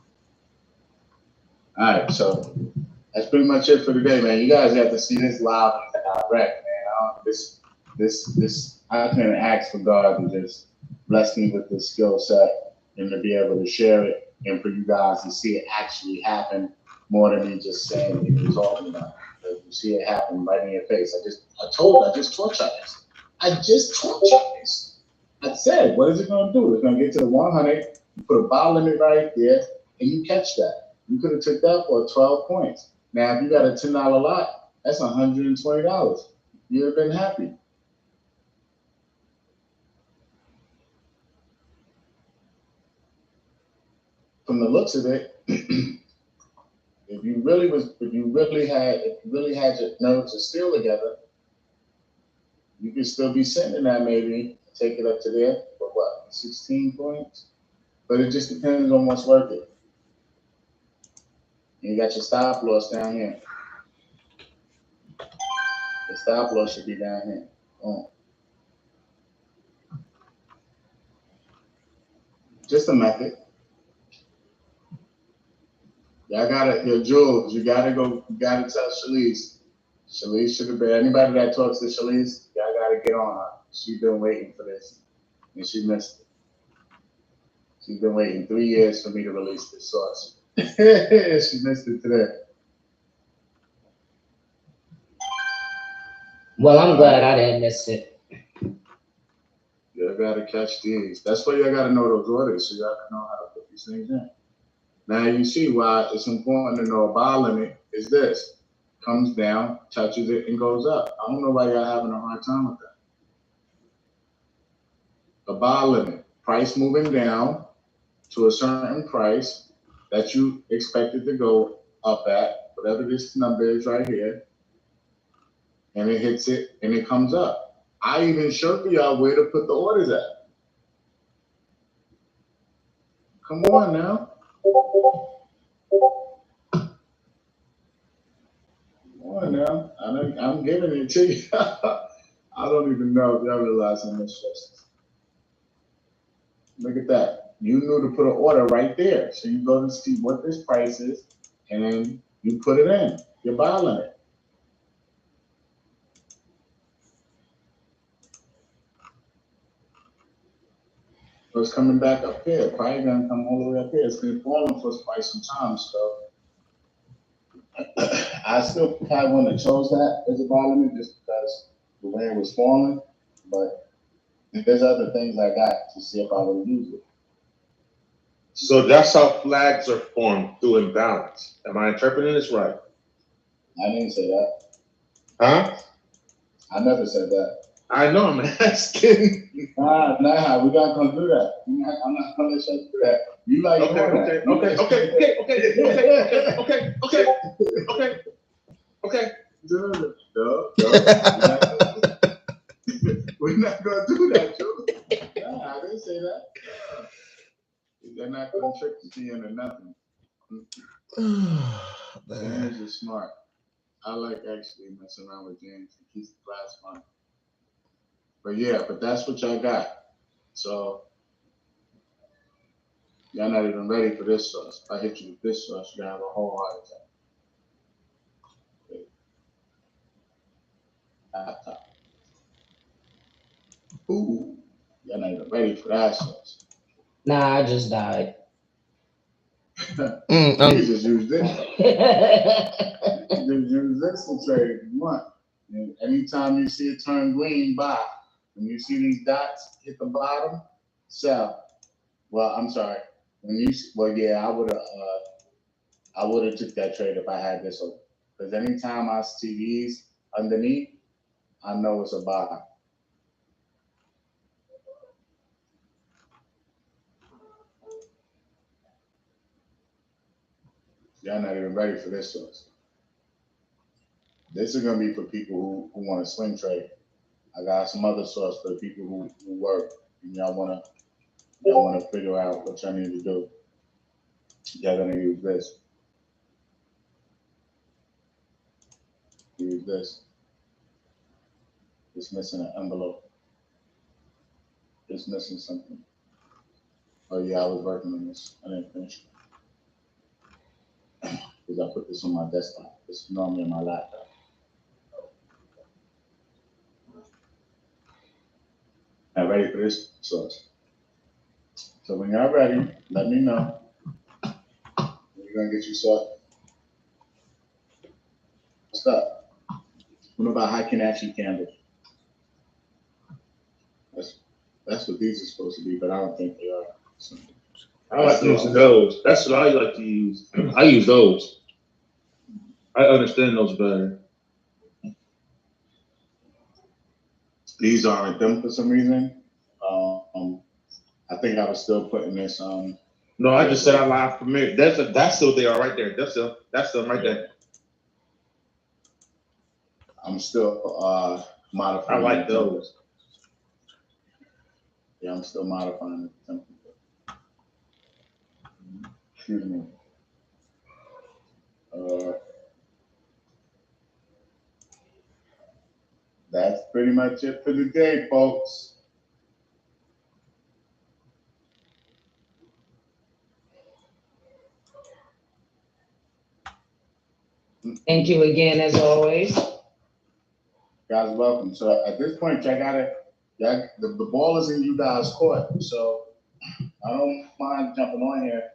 All right, so that's pretty much it for today, man. You guys have to see this live and direct, man. This I can't ask for God to just blessed me with this skill set and to be able to share it and for you guys to see it actually happen more than me just saying it and talking about it. You see it happen right in your face. I just taught y'all this. I just taught y'all this. I said, what is it going to do? It's going to get to the 100. You put a ball limit right there, and you catch that. You could have took that for 12 points. Now, if you got a $10 lot, that's $120. You'd have been happy. From the looks of it, if you really had your nerves of steel together, you could still be sitting in that maybe, take it up to there for what, 16 points? But it just depends on what's worth it. And you got your stop loss down here. The stop loss should be down here. Just a method. Y'all gotta, your Jules, you gotta tell Shalise. Shalise should have been, anybody that talks to Shalise, y'all gotta get on her. She's been waiting for this, and she missed it. She's been waiting 3 years for me to release this source. She missed it today. Well, I'm glad I didn't miss it. Y'all gotta catch these. That's why y'all gotta know those orders, so y'all can know how to put these things in. Now you see why it's important to know a buy limit is this. Comes down, touches it, and goes up. I don't know why y'all having a hard time with that. A buy limit, price moving down to a certain price that you expected to go up at, whatever this number is right here, and it hits it and it comes up. I even showed for y'all where to put the orders at. Come on now. Come on now. I'm giving it to you. I don't even know if y'all realize how much stress is. Look at that. You knew to put an order right there. So you go to see what this price is, and then you put it in, your buy limit. So it's coming back up here. Probably gonna come all the way up here. It's been falling for quite some time, so I still probably wouldn't have chose that as a buy limit just because the way it was falling. But there's other things I got to see if I would use it. So that's how flags are formed through imbalance. Am I interpreting this right? I didn't say that. Huh? I never said that. I know, I'm asking. Nah, we not gonna do that. I'm not gonna let you do that. You like Okay. Dude, we're not gonna do that, Joe. Nah, I didn't say that. They're not gonna trick you into nothing. James is smart. I like actually messing around with James. He keeps the class fun. But yeah, that's what y'all got. So y'all not even ready for this sauce. If I hit you with this sauce, you're gonna have a whole heart attack. Laptop. Ooh, y'all not even ready for that sauce. Nah, I just died. You just use this. Just use this to trade if you want. And anytime you see it turn green, buy. When you see these dots hit the bottom, sell. Well, I'm sorry. Yeah, I would have took that trade if I had this one. Because anytime I see these underneath, I know it's a buy. Y'all not even ready for this source. This is gonna be for people who want to swing trade. I got some other source for the people who work and y'all wanna figure out what y'all need to do. Y'all gonna use this. Use this. It's missing an envelope. It's missing something. Oh yeah, I was working on this. I didn't finish it. Because I put this on my desktop. This is normally on my laptop. Now ready for this source. So when y'all ready, let me know. We're gonna get you sorted. What's up? What about high connection candles? That's what these are supposed to be, but I don't think they are. So, I like using those. That's what I like to use. I use those. I understand those better. these aren't them for some reason. I think I was still putting this No, I just said I live for me. That's still they are right there. That's them right there. I'm still modifying. I like those. Yeah, I'm still modifying the Excuse me. That's pretty much it for the day, folks. Thank you again, as always. Guys, welcome. So at this point, the ball is in you guys' court. So I don't mind jumping on here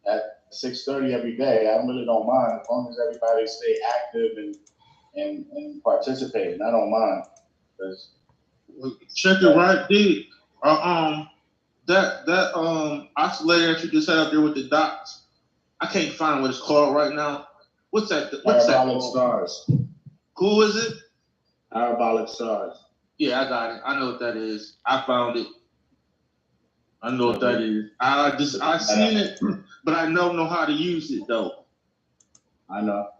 at 6:30 every day. I really don't mind as long as everybody stay active and participating. I don't mind. Check it right there. That oscillator that you just had up there with the dots. I can't find what it's called right now. What's that? What's Parabolic that? stars. Who is it? Parabolic stars. Yeah, I got it. I know what that is. I found it. I know what that is. I seen it, but I don't know how to use it though. I know.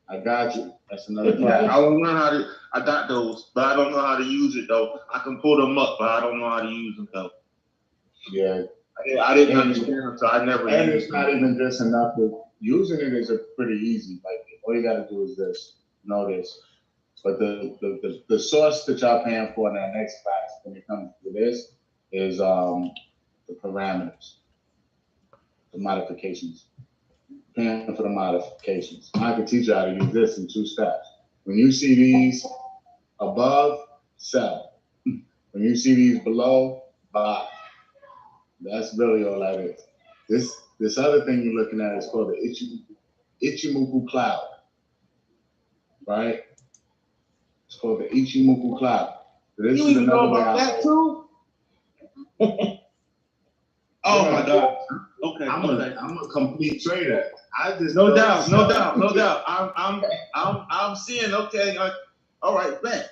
I got you. That's another Yeah, class. I will learn how to. I got those, but I don't know how to use it though. I can pull them up, but I don't know how to use them though. Yeah. I didn't understand them, so I never. And it's not even just enough to using it is a pretty easy. Like all you got to do is this, know this. But the source that y'all paying for in that next class when it comes to this is the parameters, the modifications. Paying for the modifications. I can teach you how to use this in 2 steps. When you see these above, sell. When you see these below, buy. That's really all that is. This other thing you're looking at is called the Ichimoku cloud, right? It's called the Ichimoku cloud. So this You is even know another way about that too? Oh Yeah. my God. Okay. I'm a complete trader. I just No doubt. I'm seeing. Okay. All right. Bet.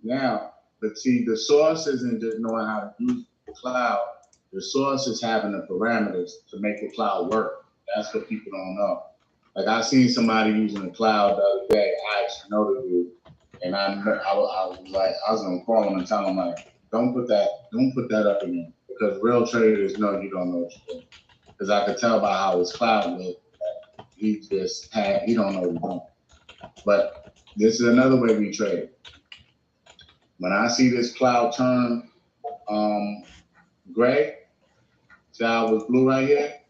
Now, but see, the source isn't just knowing how to use the cloud. The source is having the parameters to make the cloud work. That's what people don't know. Like I seen somebody using the cloud the other day. I actually know the dude, and I was gonna call him and tell him like, don't put that up again, because real traders know you don't know what you're doing. Because I could tell by how his cloud looked, he don't know what he's doing. But this is another way we trade. When I see this cloud turn gray, see how it was blue right here?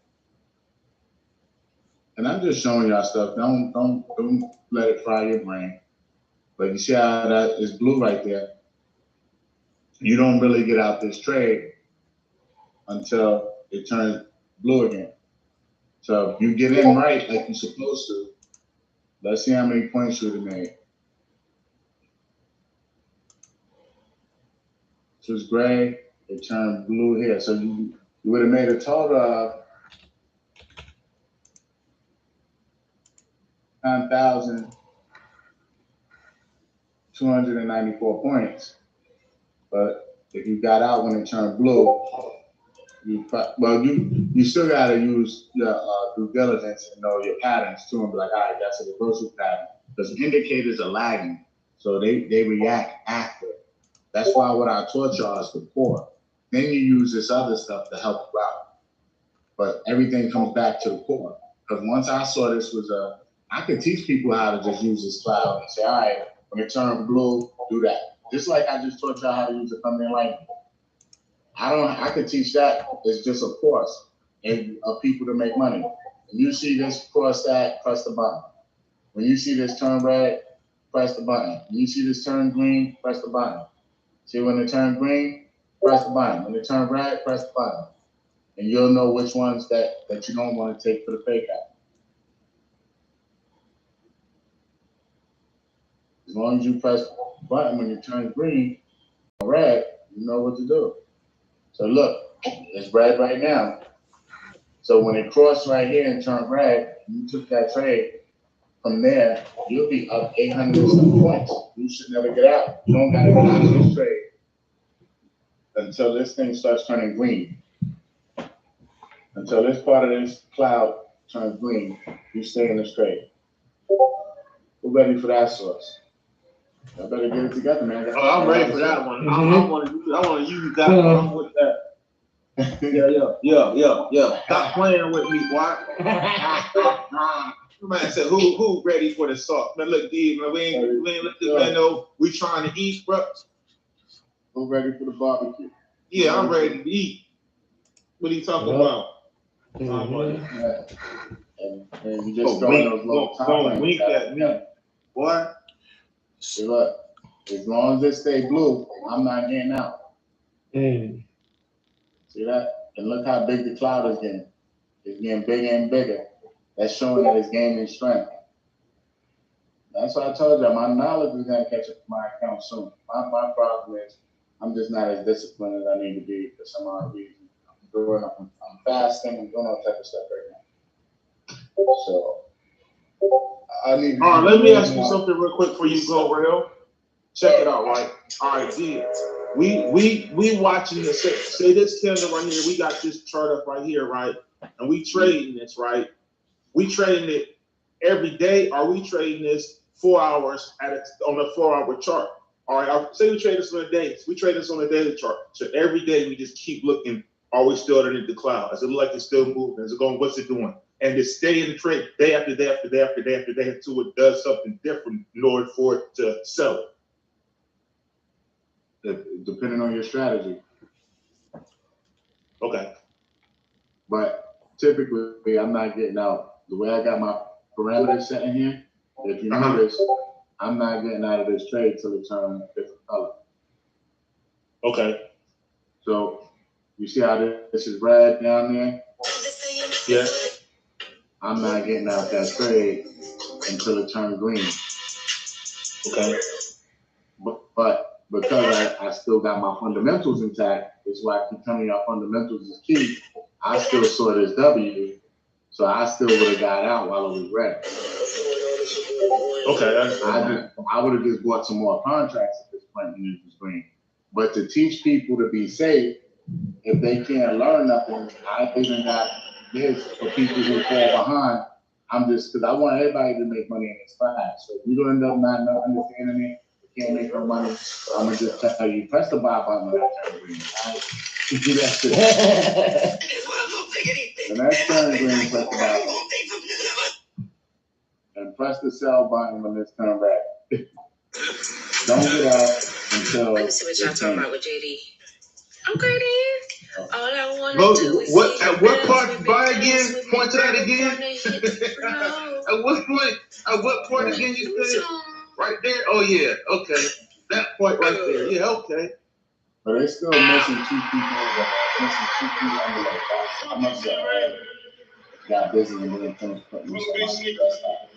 And I'm just showing y'all stuff. Don't let it fry your brain. But you see how that is blue right there? You don't really get out this trade until it turns blue again. So if you get in right like you're supposed to, let's see how many points you would have made. So it's gray, it turned blue here. So you would have made a total of 9,294 points. But if you got out when it turned blue, you still got to use your due diligence and know your patterns too, and be like, all right, that's a reversal pattern. Because indicators are lagging, so they react after. That's why what I taught y'all is the core. Then you use this other stuff to help you out. But everything comes back to the core. Because once I saw this was I could teach people how to just use this cloud and say, all right, when it turns blue, do that. Just like I just taught y'all how to use the thumbnail lightning. I could teach that. It's just a course of people to make money. When you see this cross that, press the button. When you see this turn red, press the button. When you see this turn green, press the button. See when it turns green, press the button. When it turns red, press the button. and you'll know which ones that you don't want to take for the fake out. As long as you press the button when it turns green or red, you know what to do. So look, it's red right now. So when it crossed right here and turned red, you took that trade. From there, you'll be up 800 some points. You should never get out. You don't got to get out of this trade until this thing starts turning green. Until this part of this cloud turns green, you stay in this trade. We're ready for that source. I better get it together, man. Oh, I'm ready for that one. I want to use that one. I'm with that. Yeah. Stop playing with me, boy. Man said, who ready for the salt? Man, look, D, man, we ain't let this man know we trying to eat, bro. Who ready for the barbecue? Yeah, I'm ready to eat. What are you talking about? And you just throwing those little don't wink at me, boy. See, look, as long as it stay blue, I'm not getting out. See that? And look how big the cloud is getting. It's getting bigger and bigger. That's showing that it's gaining strength. That's why I told you, my knowledge is going to catch up to my account soon. My problem is I'm just not as disciplined as I need to be for some odd reason. I'm fasting and doing all type of stuff right now. So I need. All right, let me ask you something real quick before you go, Real. Check it out, right? All right, D. We watching this. Say this candle right here. We got this chart up right here, right? And we trading this, right? We trading it every day. Are we trading this 4 hours on a 4-hour chart? All right, say we trade this on a day. We trade this on a daily chart. So every day we just keep looking. Are we still underneath the cloud? Does it look like it's still moving? Is it going? What's it doing? And just stay in the trade day after day after day after day after day until it does something different in order for it to sell it. Depending on your strategy. Okay. But typically, I'm not getting out. The way I got my parameters set in here, if you notice, I'm not getting out of this trade till it turns a different color. Okay. So you see how this is red down there? Yeah. I'm not getting out that trade until it turns green. Okay. But because I still got my fundamentals intact, that's why I keep telling y'all fundamentals is key. I still saw this W, so I still would have got out while it was red. Okay. I would have just bought some more contracts at this point when it was green. But to teach people to be safe, if they can't learn nothing, I even got this for people who fall behind. I'm just, because I want everybody to make money in this class. So if you don't end up not understanding it, you can't make no money, I'm going to just tell you, press the buy button when that turn green. You do that shit. When that turn green, press the buy button. And press the sell button when it's turn red. Don't get out until. Let me see what y'all talking about with JD. Okay, then. All I want to do is at what part buy again? Point to that again. At what point again you said? Right there. Oh yeah. Okay. That point right there. Yeah. Okay. But they still missing 2 people. Missing 2 people on the left. I must have got busy and didn't finish putting this on my desktop.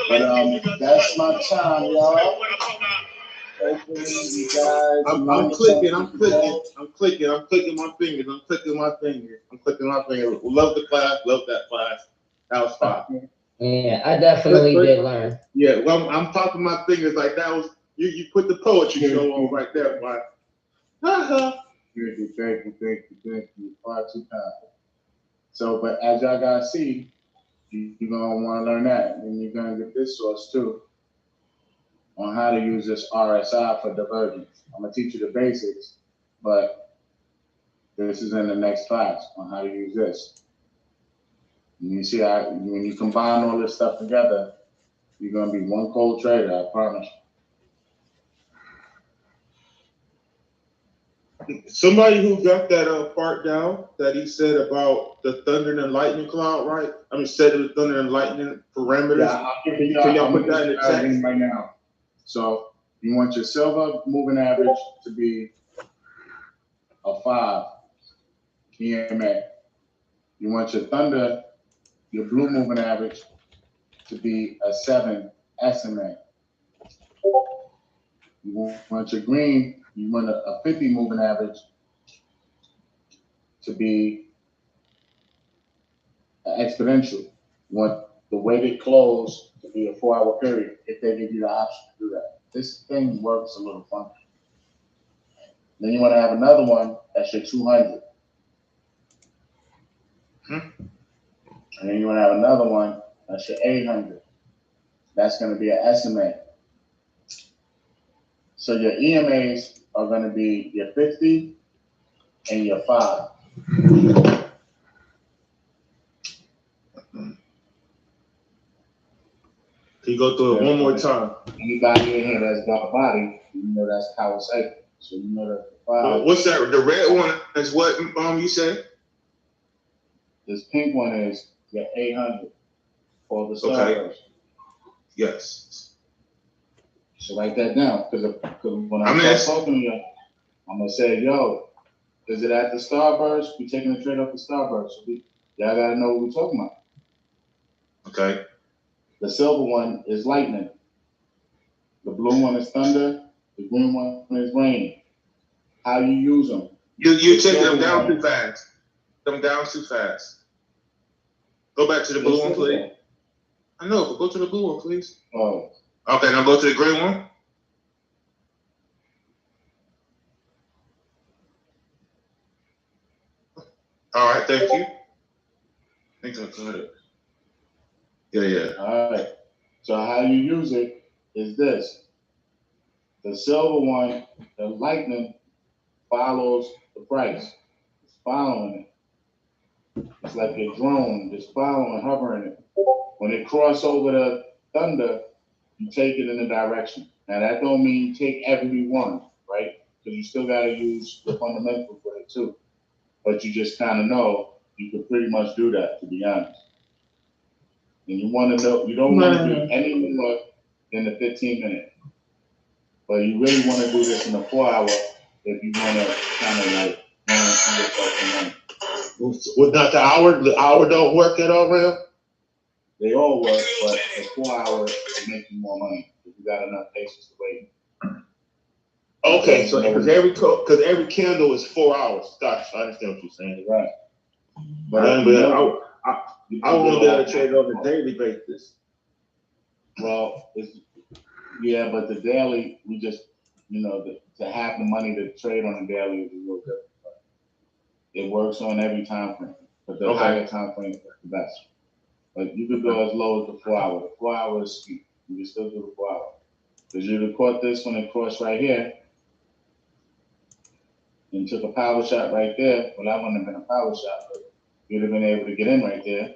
But that's my time, y'all. Hopefully you guys. I'm clicking my fingers. Love the class. Love that class. That was fun. Yeah, I definitely did learn. Yeah, well, I'm talking my fingers like that was you put the poetry show on right there, boy. Thank you. Far too kind. So, but as y'all guys see, you're gonna want to learn that, and you're gonna get this source too on how to use this RSI for divergence. I'm gonna teach you the basics, but this is in the next class on how to use this. And you see how when you combine all this stuff together, you're gonna be one cold trader, I promise you. Somebody who got that part down that he said about the thunder and lightning cloud, right? I mean, said the thunder and lightning parameters. Yeah, can y'all put that in the text right now? So you want your silver moving average to be a 5. EMA. You want your thunder, your blue moving average, to be a 7 SMA. You want your green, you want a 50 moving average to be an exponential. You want the weighted close to be a 4-hour period if they give you the option to do that. This thing works a little funky. Then you want to have another one that's your 200. And then you want to have another one that's your 800. That's going to be an SMA. So your EMAs are going to be your 50 and your 5. Can you go through it one more time? Anybody in here that's got a body, you know that's Kawasaki. So you know that the 5. What's that? The red one is what, you said? This pink one is your 800 for the Starburst. Okay. Yes. So write that down, because when I start talking to you, I'm gonna say, yo, is it at the Starburst? We taking the trade off the Starburst. So y'all gotta know what we're talking about. Okay. The silver one is lightning. The blue one is thunder. The green one is rain. How you use them? You taking them down too fast. Them down too fast. Go back to the blue one, please. I know, but go to the blue one, please. Oh. Okay, now go to the green one. All right, thank you. I think I got it. Yeah. All right. So how you use it is this. The silver one, the lightning, follows the price. It's following it. It's like a drone, just following, hovering it. When it crosses over the thunder, you take it in a direction. Now that don't mean you take every one, right? Because you still got to use the fundamentals with it too. But you just kind of know you can pretty much do that, to be honest. And you want to know, you don't want to do any more than the 15-minute. But you really want to do this in a 4-hour if you want to kind of like guarantee yourself some money. Well, not the hour? The hour don't work at all, Real? They all work, but the 4-hour will make you more money if you got enough patience to wait. Okay, so because every candle is 4 hours. Gosh, I understand what you're saying. Right. But I want to be able to trade it on a daily basis. Well, but the daily, we just, to have the money to trade on a daily is a little different. It works on every time frame, but the higher time frame is the best. But you could go as low as the 4-hour. The 4-hour is steep. You can still do the 4-hour. Because you'd have caught this when it crossed right here and took a power shot right there. Well, that wouldn't have been a power shot, but you'd have been able to get in right there.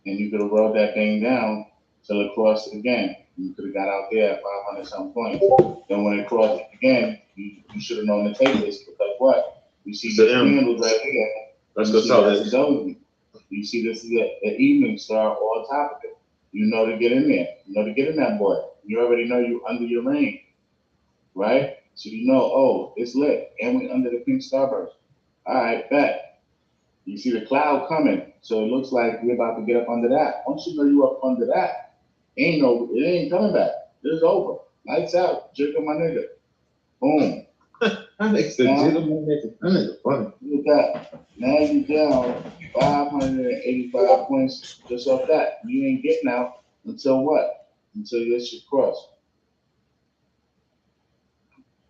And you could have rode that thing down till it crossed again. You could have got out there at 500 some points. Then when it crossed again, you should have known to take this, because what? You see the candles right here. Let's go tell this. You see this is an evening star on top of it. You know to get in there. You know to get in that boy. You already know you under your range, right? So you know, oh, it's lit, and we under the pink starburst. All right, bet. You see the cloud coming, so it looks like we're about to get up under that. Once you know you up under that, it ain't coming back. It's over. Lights out. Jiggle my nigga. Boom. That nigga said jiggle my nigga. That nigga funny. Look at that. Now you down 585 points just off that. You ain't getting out until what? Until this shit cross.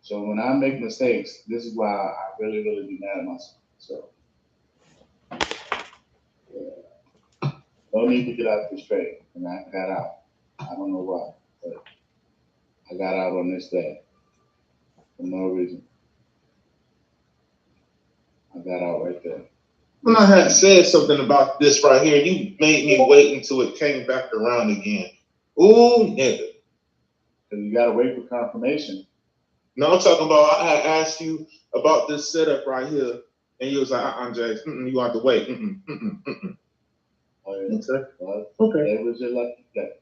So when I make mistakes, this is why I really, really be mad at myself. So yeah. No need to get out this trade. And I got out. I don't know why, but I got out on this day for no reason. I got out right there. When I had said something about this right here, you made me wait until it came back around again. Ooh, nigga. Because you got to wait for confirmation. No, I'm talking about, I had asked you about this setup right here, and you was like, Jace, you have to wait. Oh, yeah. Okay. Well, okay. It was just like that.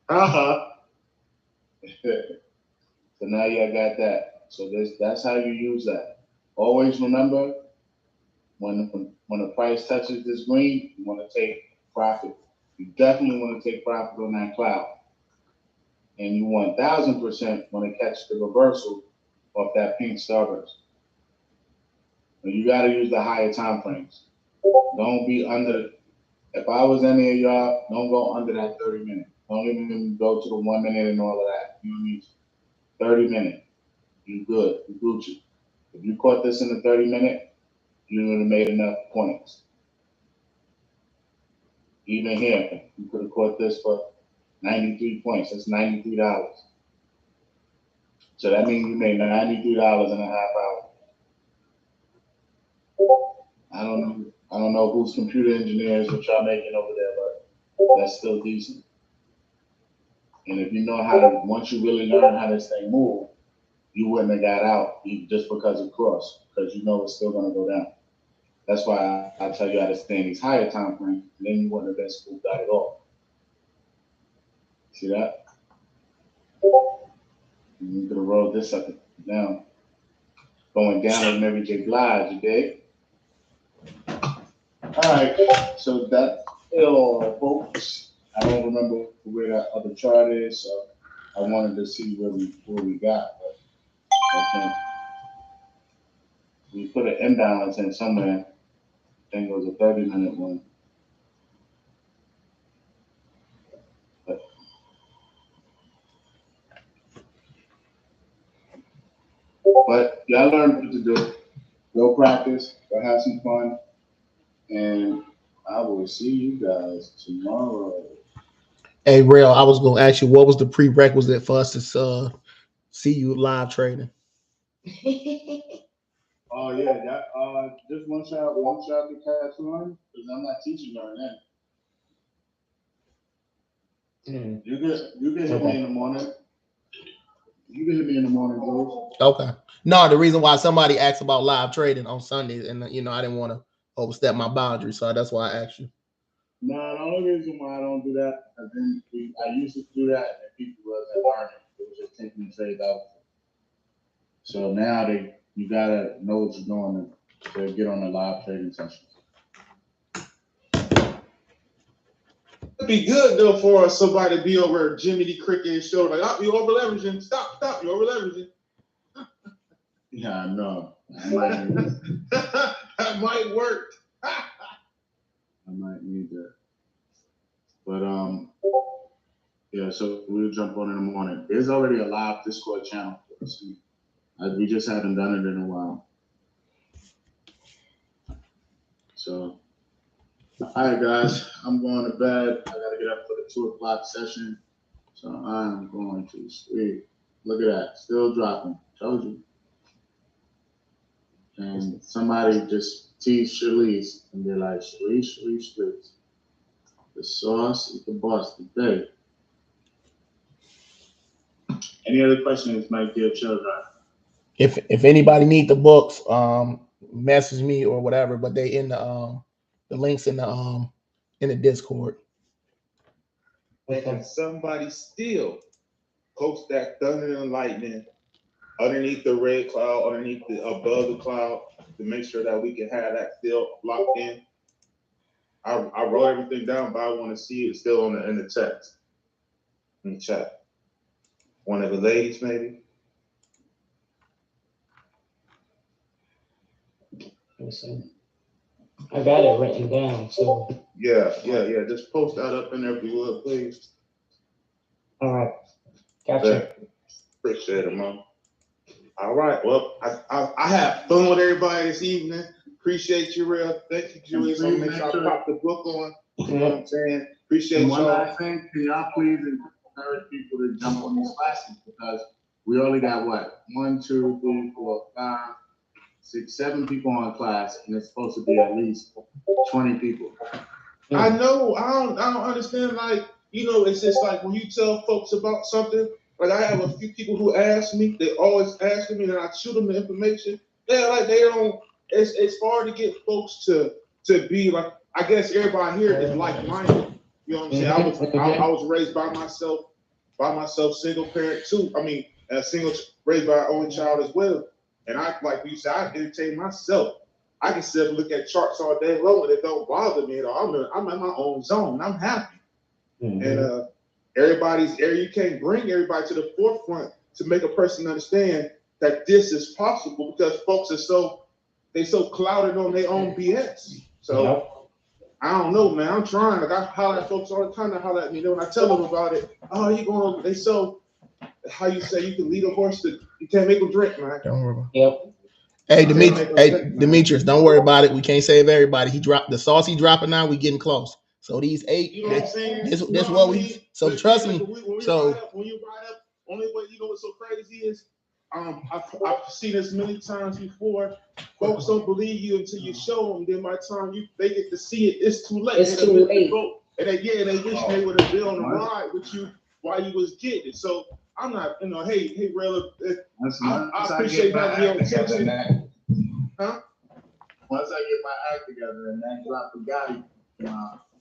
Uh-huh. So now you got that. So that's how you use that. Always remember, when the price touches this green, you want to take profit. You definitely want to take profit on that cloud. And you 1000% want to catch the reversal off that pink starburst. But you got to use the higher time frames. Don't be under. If I was any of y'all, don't go under that 30 minute. Don't even go to the 1 minute and all of that. You need 30 minute. You good. You Gucci. If you caught this in the 30 minute, you would have made enough points. Even here, you could have caught this for 93 points. That's $93. So that means you made $93 in a half hour. I don't know who's computer engineers what y'all making over there, but that's still decent. And if you know how to, once you really learn how this thing move, you wouldn't have got out just because it crossed, because you know it's still gonna go down. That's why I tell you how to stay in these higher time frames, and then you wouldn't have been spooked out at all. See that? You could have rolled this up down. Going down at Mary J. Blige, you dig? Alright, so that's it all, folks. I don't remember where that other chart is, so I wanted to see where we got, but I think we put an imbalance in somewhere. I think it was a 30-minute one. But y'all learn what to do. Go practice, go have some fun, and I will see you guys tomorrow. Hey, Real, I was going to ask you, what was the prerequisite for us to see you live trading? Oh yeah, that just one shot to catch on, because I'm not teaching y'all that. You can hit me in the morning. You can hit me in the morning, Jules. Okay. No, the reason why somebody asked about live trading on Sundays, and I didn't want to overstep my boundary, so that's why I asked you. No, the only reason why I don't do that is I used to do that and people wasn't learning. It was just taking the trades out. So now you gotta know what you're doing to get on the live trading sessions. It'd be good though for somebody to be over Jimmy D. Cricket's show, like, oh, you over leveraging. Stop, you over leveraging. Yeah, I know. That might work. I might need that. But yeah, so we'll jump on in the morning. There's already a live Discord channel for us. We just haven't done it in a while. So, all right, guys, I'm going to bed. I gotta get up for the 2 o'clock session. So I'm going to sleep. Look at that, still dropping. Told you. And somebody just teased Shirley's and they're like, Shirley's. The sauce is the boss today. Any other questions, Mike, dear children? If anybody need the books, message me or whatever, but they in the links in the Discord. And somebody still post that thunder and lightning underneath the red cloud, above the cloud, to make sure that we can have that still locked in. I wrote everything down, but I want to see it still in the text. In the chat. One of the ladies, maybe. Listen, I got it written down, so. Yeah. Just post that up in there if you would, please. All right. Gotcha. Appreciate it, Mom. All right. Well, I had fun with everybody this evening. Appreciate you, Real. Thank you, Julius. I'll make sure I pop the book on. You know what I'm saying? Appreciate One y'all. last thing, can y'all please encourage people to jump on these classes, because we only got what? 1, 2, 3, 4, 5, 6, 7 people on class, and it's supposed to be at least 20 people. I know. I don't understand. Like, it's just like when you tell folks about something. Like, I have a few people who ask me. They always asking me, and I shoot them the information. They're like, they don't. It's hard to get folks to be like. I guess everybody here is like-minded. You know what I'm saying? I was raised by myself, single parent too. I mean, raised by our only child as well. And I, like you said, I entertain myself. I can sit and look at charts all day long and it don't bother me at all. I'm in my own zone. I'm happy. And you can't bring everybody to the forefront to make a person understand that this is possible because folks are so clouded on their own BS. So I don't know, man. I'm trying. Like I holler at folks all the time. They holler at me. When I tell them about it, oh, you going? They so how you say you can lead a horse to you can't make them drink, man. Don't worry about it. Yep. Hey, Demetrius, don't worry about it. We can't save everybody. He dropped the sauce. He dropping now. We getting close. So these 8. You know what I'm saying? This what we. So trust me. When you ride up, only way you know what's so crazy is, I've seen this many times before. Folks don't believe you until you show them. Then by the time they get to see it, it's too late. It's too late. And they wish they would have been on the ride with you while you was getting it. So I'm not, hey, Rayla, I appreciate having you on attention. Huh? Once I get my act together and then drop the guy.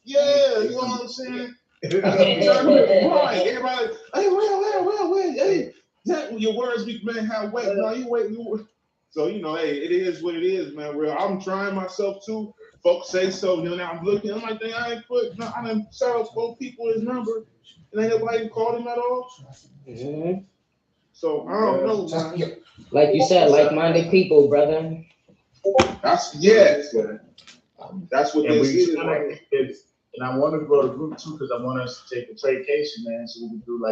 Yeah, you know what I'm saying? Right. Everybody, hey, well, hey, that your words be man how wait. No, you wait. So hey, it is what it is, man. Real. I'm trying myself too. Folks say so. Now I'm looking. I'm like, I done shout out 4 people his number, and ain't nobody called him at all. Mm-hmm. So I don't know, man. Like you said, like-minded people, brother. That's what this is. And I want to grow the group too because I want us to take a vacation, man. So we can do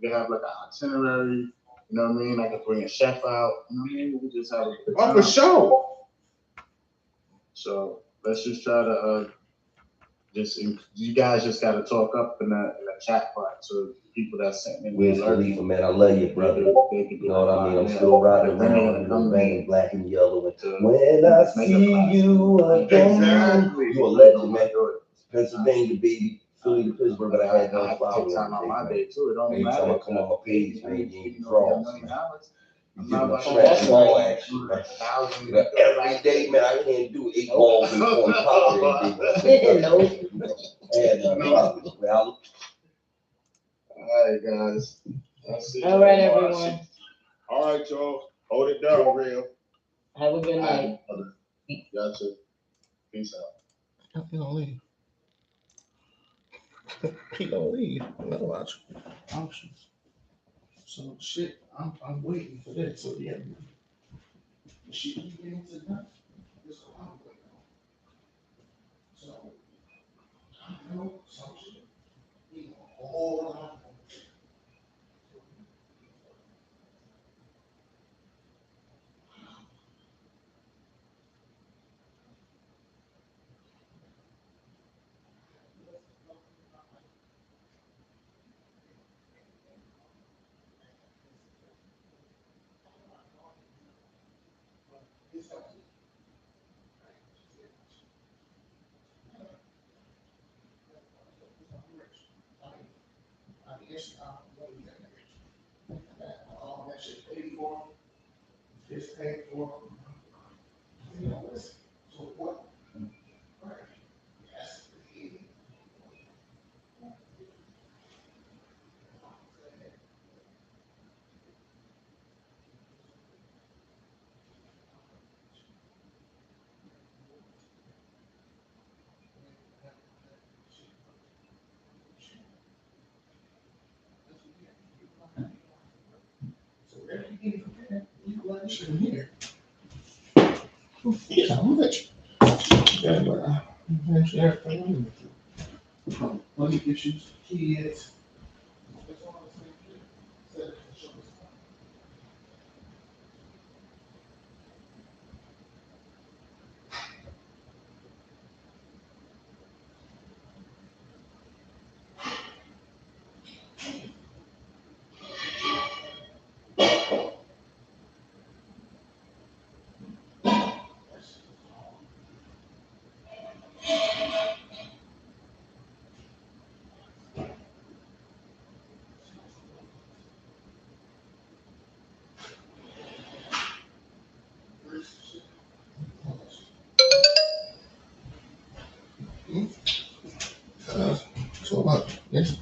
we can have like an itinerary. You know what I mean? I can bring a chef out. You know what I mean? We can just have a good time. For sure. So let's just try to you guys just got to talk up in the chat part so people that sent me. Where's Khalifa, man? I love you, brother. You know what I mean? I'm still riding around in the vein, black and yellow. When I see you again, you a legend, man. Pennsylvania, baby. Philly to Pittsburgh, but I had no problem. Time on my day too. It don't Every matter. time I come on my page, man, you ain't draws. I'm not about That's right. Every day, man, I can't do 8 balls in the corner pop every day. No. All right, guys. All right, everyone. All right, y'all. Hold it down, real. Have a good night. Gotcha. Peace out. He gonna leave. He gonna leave. Another watch. Options. So shit, I'm waiting for that. So yeah. She keep getting to that. That's what I'm waiting on. So I know some shit. We a whole lot. All that shit paid for. It's paid for. You know, listen. So what? Right. Yes. So everything from there, you learn shit in here. Yeah, I'm rich. Yeah, but eventually everything from money issues, kids. That's all the same shit. So what? Yes.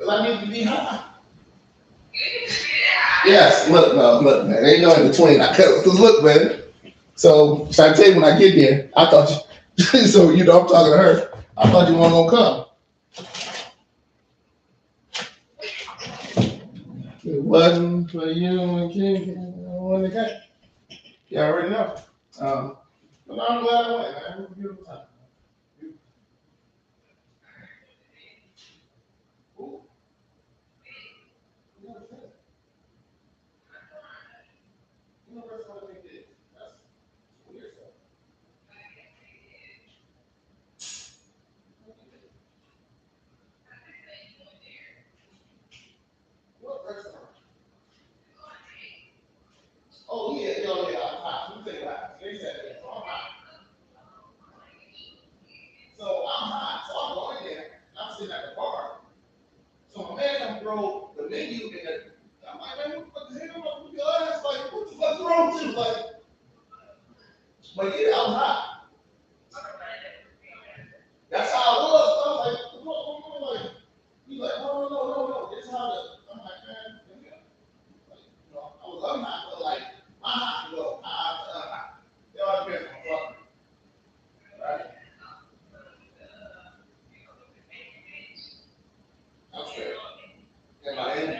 I need to be high. Yes, look, no, look, man, ain't no in between. Cause look, man. So I tell you when I get there, I thought you, so you know I'm talking to her. I thought you weren't gonna come. It wasn't for you and King when they got. You already know. But I'm glad I went, man. It was a beautiful time. Ooh. You know what I'm saying? You know that's what I think it is. That's weird stuff. What restaurant? Oh yeah, yeah, yeah. I'm hot. Let me tell you what. They said that. So I'm hot. So I'm hot. So I'm going there. I'm sitting at the bar. So my man come throw the menu in the. I'm like, man, what the hell? I'm like, your ass, like, what the fuck's wrong with you? Like, but yeah, I was hot. That's how it was. So I was like, what, like, he's like, no. It's how the. I'm like, man, yeah. Like, you know, I'm hot, but like, my hot to go. Hot. It all depends on fucking. Right? I'm straight. In Miami.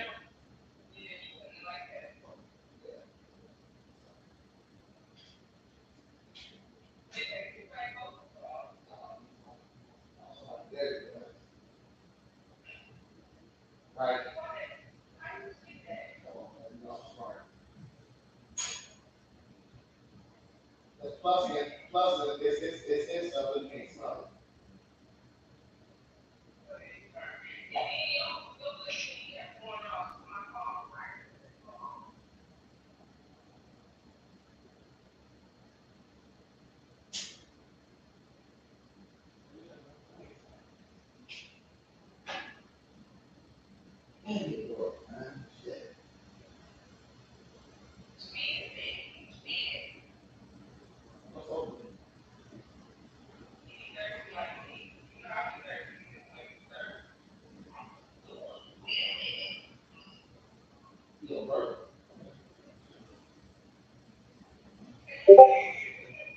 Right. Plus, it's in stuff that you can't smell.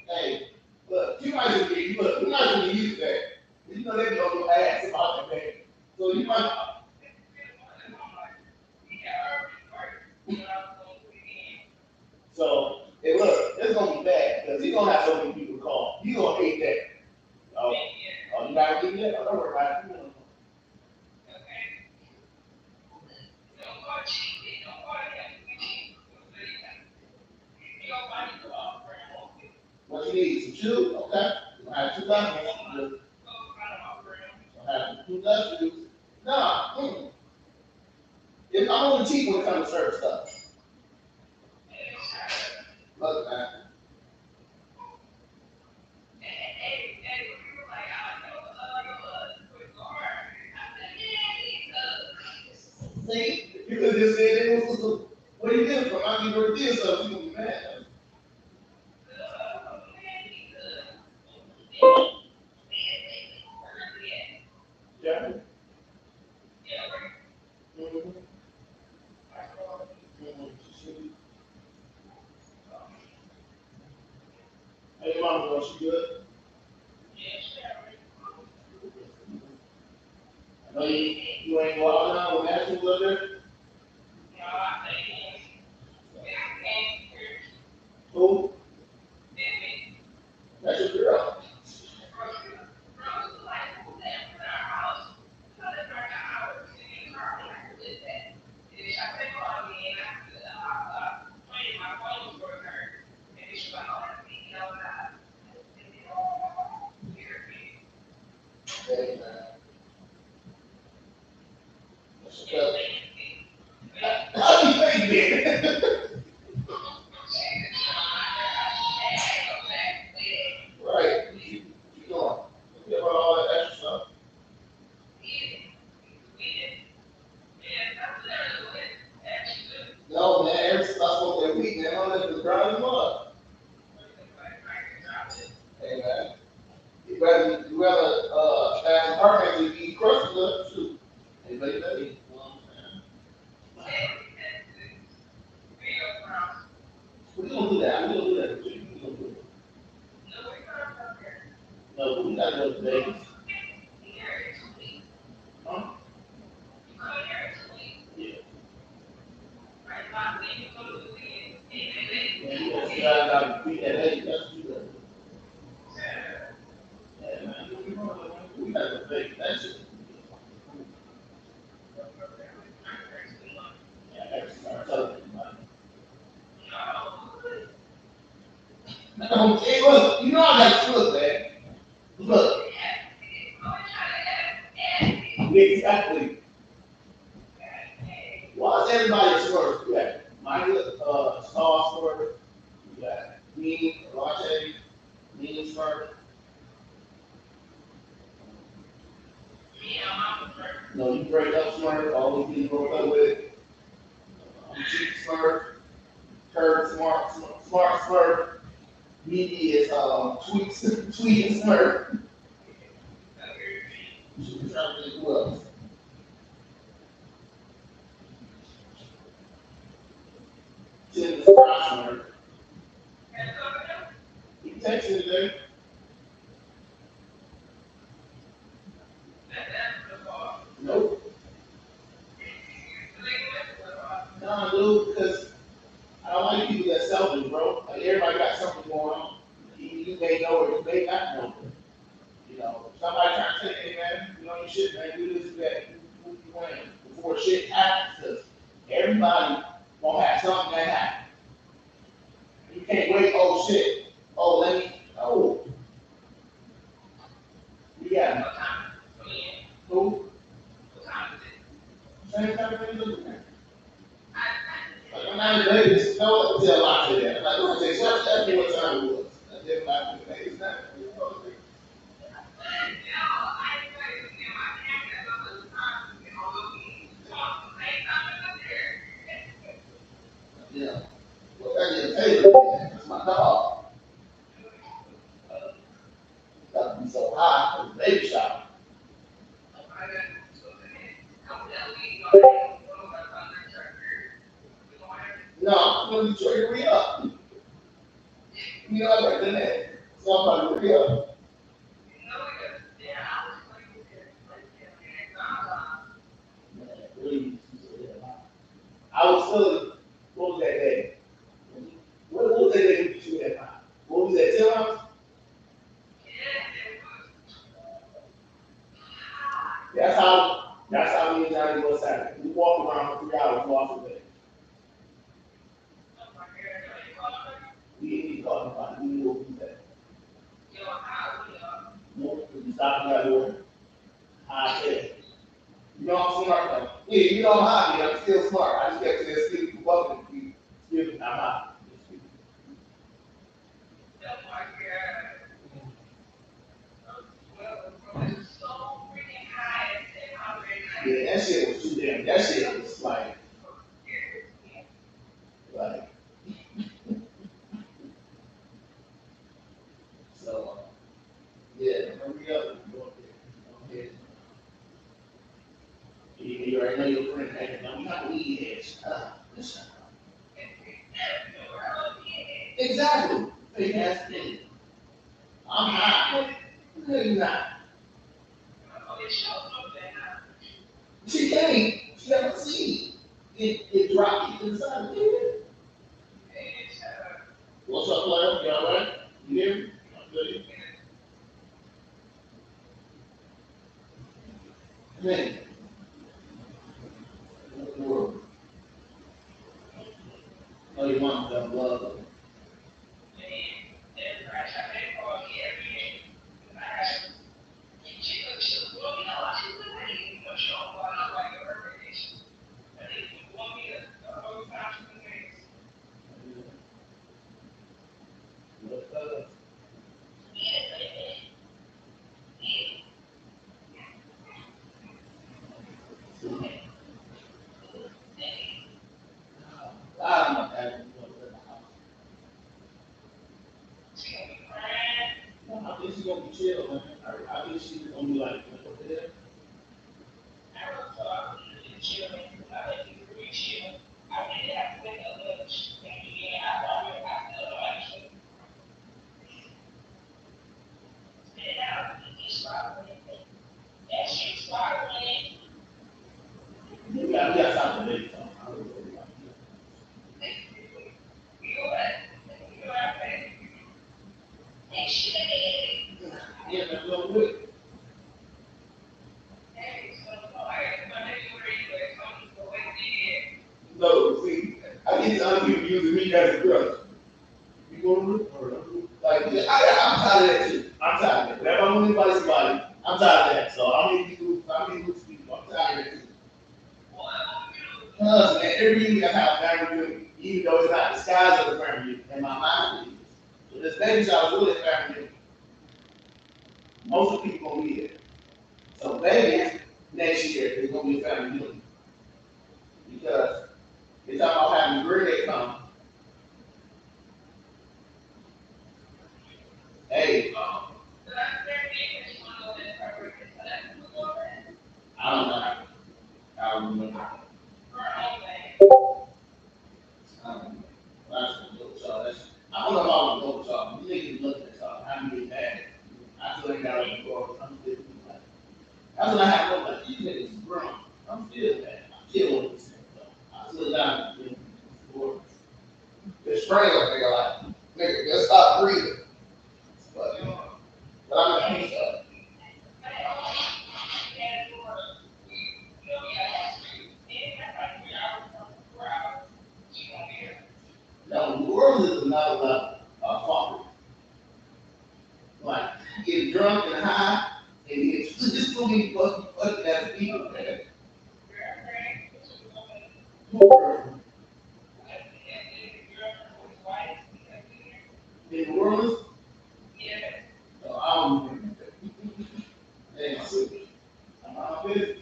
Hey, look, you might just be, look, you're not gonna use that. You know they be on your ass about the pay. So you might, so, hey, look, it's gonna be bad, because he's gonna have so many people call. You gonna hate that. Oh, you gotta get that? Oh, don't worry about it. What you need, some shoes? Okay. You have two left. You have two left shoes. Nah, I'm only cheap when it comes to certain stuff. Look, man. See, you could have just said it was what he did for I mean, you did something, you gonna be mad. Yeah. Mm-hmm. Hey, mama, was she good? I know you ain't go out now with that two other. Who? That's your girl. You rather have hurricanes and eat crusty up too. Anybody that eat? We don't do that. We don't do that. We don't do that. No, we got to go to Vegas. Huh? Yeah. Yeah, you got to beat that egg. That's what you got to do. Yeah, man. We got to Vegas. That shit. Yeah, I got to start telling everybody. No, hey, look, you know I got to look, man. Look. Exactly. Why is everybody a swerve? You got Michael, Star swerve. You got me, Latte, me swerve. No, you break up swerve. All these people broke up with. Cheap swerve. Curve smart swerve. Meaty is tweet and swerve. Who else? Tim the swerve. He texted today. Nope. Nah, dude, because I don't like people that selfish, bro. Like everybody got something going on. You may know or you may not know. You know, somebody trying to say, hey man, you know your shit, man, do this, do that, you win before shit happens, because everybody won't have something that happens. You can't wait, oh shit, oh let me, oh. You got me. Who? Same time as you look at. Like when I'm in Vegas, no one can tell a lot of that. Like, don't say, so that's what time it was. That's everybody in Vegas, not yeah. Well, I get paid. That's my dog. Got to be so high for the baby shower. No, I'm going to Detroit to re-up. You know, I got that. So I'm about to re-up. Man, really, I was feeling, what was that day? What was that day we shoot at 5? What was that, 10 hours? That's how me and Johnny was Saturday. We walked around for 3 hours off the day. We didn't even talk about it. We knew what we said. Nope, we stopped that door. I said, you know I'm smart though. Yeah, you know I'm hot, man. I'm still smart. I just kept saying, excuse me, welcome. Excuse me, I'm hot. Yeah, that shit was too damn. That shit was like, so, yeah, hurry up. Okay. You already know your friend, hey, no, we not weed heads. Listen. Exactly. Fake ass thing. I'm hot. No, you're not. She can't. She never seen it dropped inside of it. What's up, player? You all right? You hear me? I'm good. Man, what in the world? Oh, your mom got love. I'm not having no I think she's gonna be chill, man. I think she's gonna be like, what the hell? We got something to do. Yeah, that's what we do. No, see, I get other people using me as a crutch. You gonna look or like I'm tired of that too. I'm tired of that. Whenever I'm gonna invite somebody, I'm tired of that. So I mean good people, I'm tired of that too. Cause man, every year I have a family reunion, even though it's not disguised as a family reunion, in my mind it is. So this baby shower is really a family reunion. Most of the people gonna be there. So babies next year is gonna be a family reunion. Because it's about having a birthday come. Hey, I don't know. I don't remember. I don't know if I want to go with y'all. You niggas look at y'all. I'm getting mad. I feel like I was going. I'm still like. That's what I have to look like. These niggas grown. I'm still mad. I'm still with this thing. I still got it. It's strange, nigga. Like, nigga, just stop breathing. But I'm in peace of it. No, New Orleans is another level of fuckery. Like, you get drunk and high, and it's too many fucking ass people, man. In New Orleans, no, I don't remember that. Hey, my sister, I'm out of business.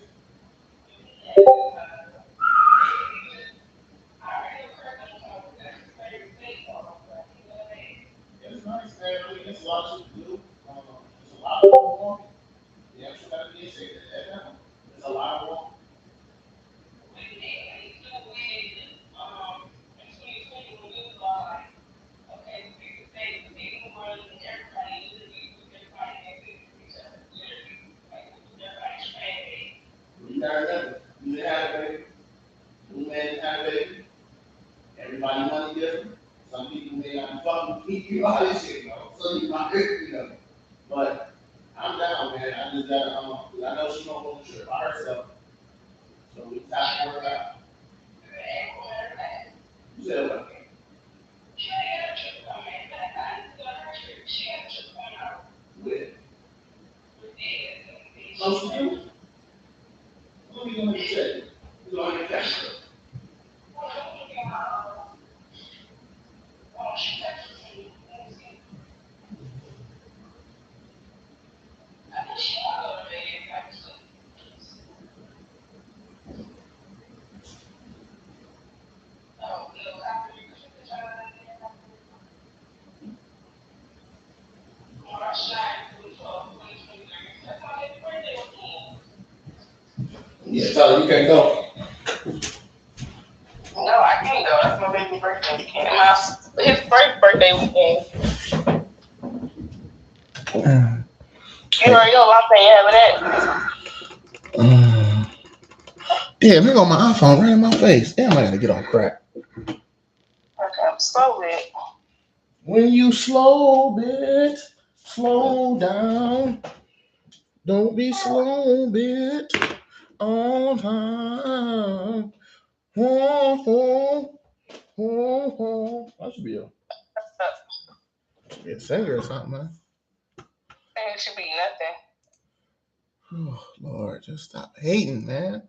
It's nice, man. I mean, there's a lot of shit to do. There's a lot of walking. Yeah, I'm sure that be said that. There's a lot of walking. You gotta remember, you didn't have a baby. Two men didn't have a baby. Everybody money different. Some people may not be fucking keep you all this shit, you know. So you might, you know. But I'm down, man. I just gotta, 'cause I know she gonna go on the trip by herself. So we time to work out. You said what? With. Oh, she do? Let me go and check. We go and check. Yeah, Tyler, you can't go. No, I can't go. That's my baby's birthday weekend. His first birthday weekend. You already know my thing having that. Damn, here go my iPhone right in my face. Damn, I gotta get on crack. Okay, I'm slow with it. When you slow, bitch, slow down. Don't be slow, bitch, on time. I should be a singer or something, man. It should be nothing. Oh, Lord, just stop hating, man.